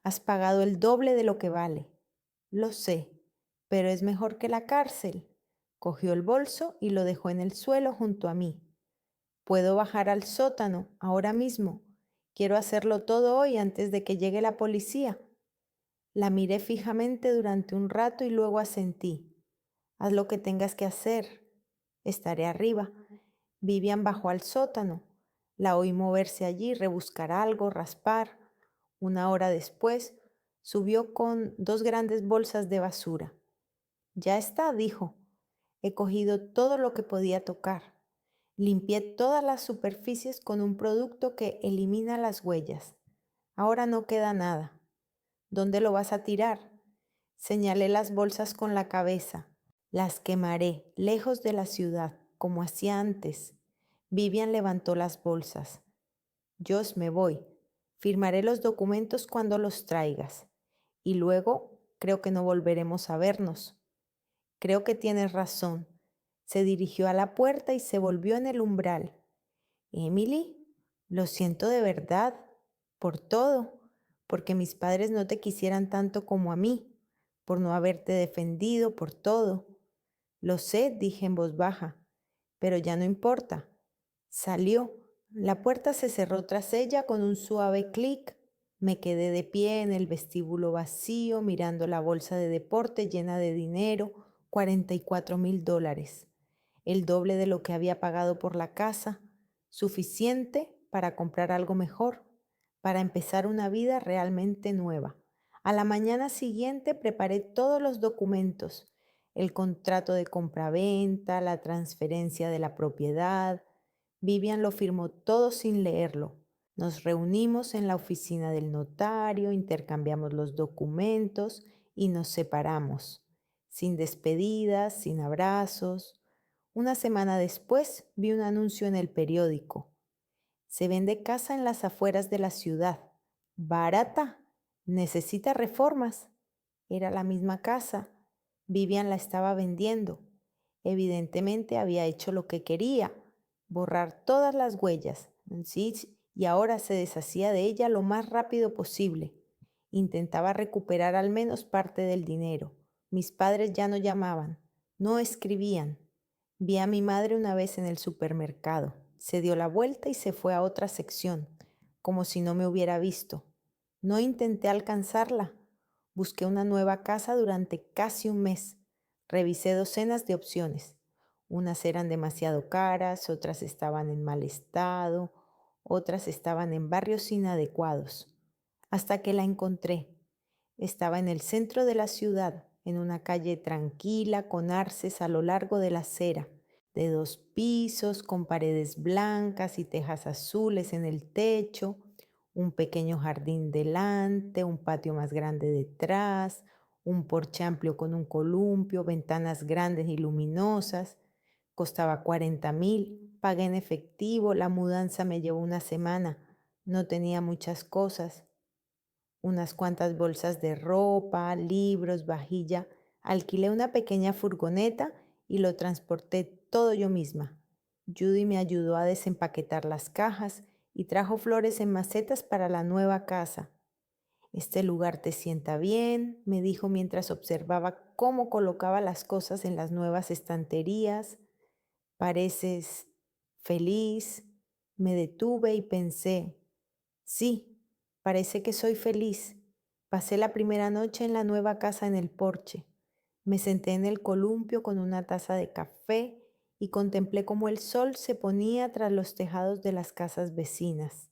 Has pagado el doble de lo que vale. Lo sé, pero es mejor que la cárcel. Cogió el bolso y lo dejó en el suelo junto a mí. Puedo bajar al sótano ahora mismo. Quiero hacerlo todo hoy antes de que llegue la policía. La miré fijamente durante un rato y luego asentí. Haz lo que tengas que hacer. Estaré arriba. Vivian bajó al sótano. La oí moverse allí, rebuscar algo, raspar. Una hora después, subió con 2 grandes bolsas de basura. Ya está, dijo. He cogido todo lo que podía tocar. Limpié todas las superficies con un producto que elimina las huellas. Ahora no queda nada. ¿Dónde lo vas a tirar? Señalé las bolsas con la cabeza. Las quemaré, lejos de la ciudad, como hacía antes. Vivian levantó las bolsas. Josh, me voy. Firmaré los documentos cuando los traigas. Y luego creo que no volveremos a vernos. Creo que tienes razón. Se dirigió a la puerta y se volvió en el umbral. Emily, lo siento de verdad por todo, porque mis padres no te quisieran tanto como a mí, por no haberte defendido, por todo. Lo sé, dije en voz baja, pero ya no importa. Salió. La puerta se cerró tras ella con un suave clic. Me quedé de pie en el vestíbulo vacío, mirando la bolsa de deporte llena de dinero, $44,000, el doble de lo que había pagado por la casa, suficiente para comprar algo mejor, para empezar una vida realmente nueva. A la mañana siguiente preparé todos los documentos, el contrato de compraventa, la transferencia de la propiedad. Vivian lo firmó todo sin leerlo. Nos reunimos en la oficina del notario, intercambiamos los documentos y nos separamos, sin despedidas, sin abrazos. Una semana después vi un anuncio en el periódico. Se vende casa en las afueras de la ciudad. Barata. Necesita reformas. Era la misma casa. Vivian la estaba vendiendo. Evidentemente había hecho lo que quería, borrar todas las huellas, ¿sí? Y ahora se deshacía de ella lo más rápido posible. Intentaba recuperar al menos parte del dinero. Mis padres ya no llamaban, no escribían. Vi a mi madre una vez en el supermercado. Se dio la vuelta y se fue a otra sección, como si no me hubiera visto. No intenté alcanzarla. Busqué una nueva casa durante casi un mes. Revisé docenas de opciones. Unas eran demasiado caras, otras estaban en mal estado, otras estaban en barrios inadecuados. Hasta que la encontré. Estaba en el centro de la ciudad, en una calle tranquila con arces a lo largo de la acera, de 2 pisos, con paredes blancas y tejas azules en el techo, un pequeño jardín delante, un patio más grande detrás, un porche amplio con un columpio, ventanas grandes y luminosas. Costaba 40,000, pagué en efectivo, la mudanza me llevó una semana, no tenía muchas cosas, unas cuantas bolsas de ropa, libros, vajilla. Alquilé una pequeña furgoneta y lo transporté todo yo misma. Judy me ayudó a desempaquetar las cajas y trajo flores en macetas para la nueva casa. Este lugar te sienta bien, me dijo mientras observaba cómo colocaba las cosas en las nuevas estanterías. Pareces feliz. Me detuve y pensé, sí, parece que soy feliz. Pasé la primera noche en la nueva casa en el porche. Me senté en el columpio con una taza de café y contemplé cómo el sol se ponía tras los tejados de las casas vecinas.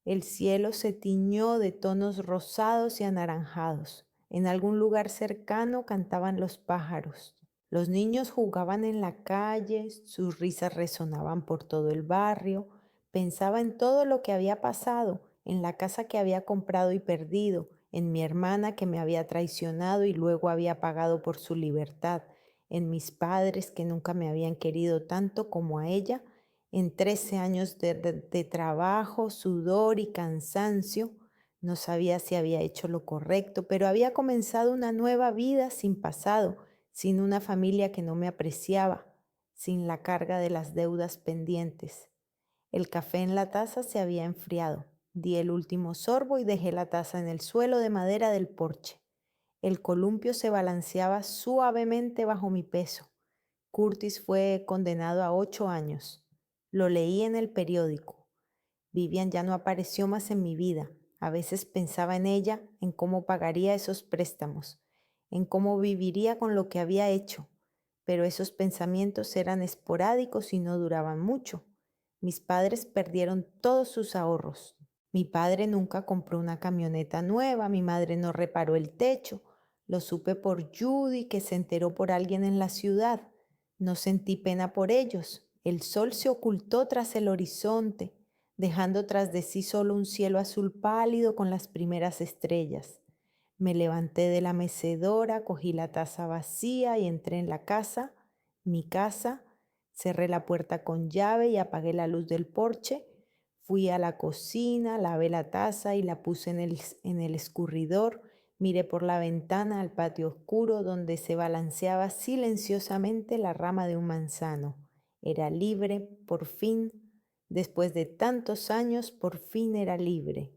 El cielo se tiñó de tonos rosados y anaranjados. En algún lugar cercano cantaban los pájaros. Los niños jugaban en la calle, sus risas resonaban por todo el barrio. Pensaba en todo lo que había pasado, en la casa que había comprado y perdido, en mi hermana que me había traicionado y luego había pagado por su libertad, en mis padres que nunca me habían querido tanto como a ella, en 13 años de trabajo, sudor y cansancio. No sabía si había hecho lo correcto, pero había comenzado una nueva vida sin pasado, sin una familia que no me apreciaba, sin la carga de las deudas pendientes. El café en la taza se había enfriado. Di el último sorbo y dejé la taza en el suelo de madera del porche. El columpio se balanceaba suavemente bajo mi peso. Curtis fue condenado a 8 años. Lo leí en el periódico. Vivian ya no apareció más en mi vida. A veces pensaba en ella, en cómo pagaría esos préstamos, en cómo viviría con lo que había hecho, pero esos pensamientos eran esporádicos y no duraban mucho. Mis padres perdieron todos sus ahorros. Mi padre nunca compró una camioneta nueva, mi madre no reparó el techo. Lo supe por Judy, que se enteró por alguien en la ciudad. No sentí pena por ellos. El sol se ocultó tras el horizonte, dejando tras de sí solo un cielo azul pálido con las primeras estrellas. Me levanté de la mecedora, cogí la taza vacía y entré en la casa, mi casa. Cerré la puerta con llave y apagué la luz del porche. Fui a la cocina, lavé la taza y la puse en el escurridor Miré por la ventana al patio oscuro donde se balanceaba silenciosamente la rama de un manzano. Era libre, por fin. Después de tantos años, por fin era libre.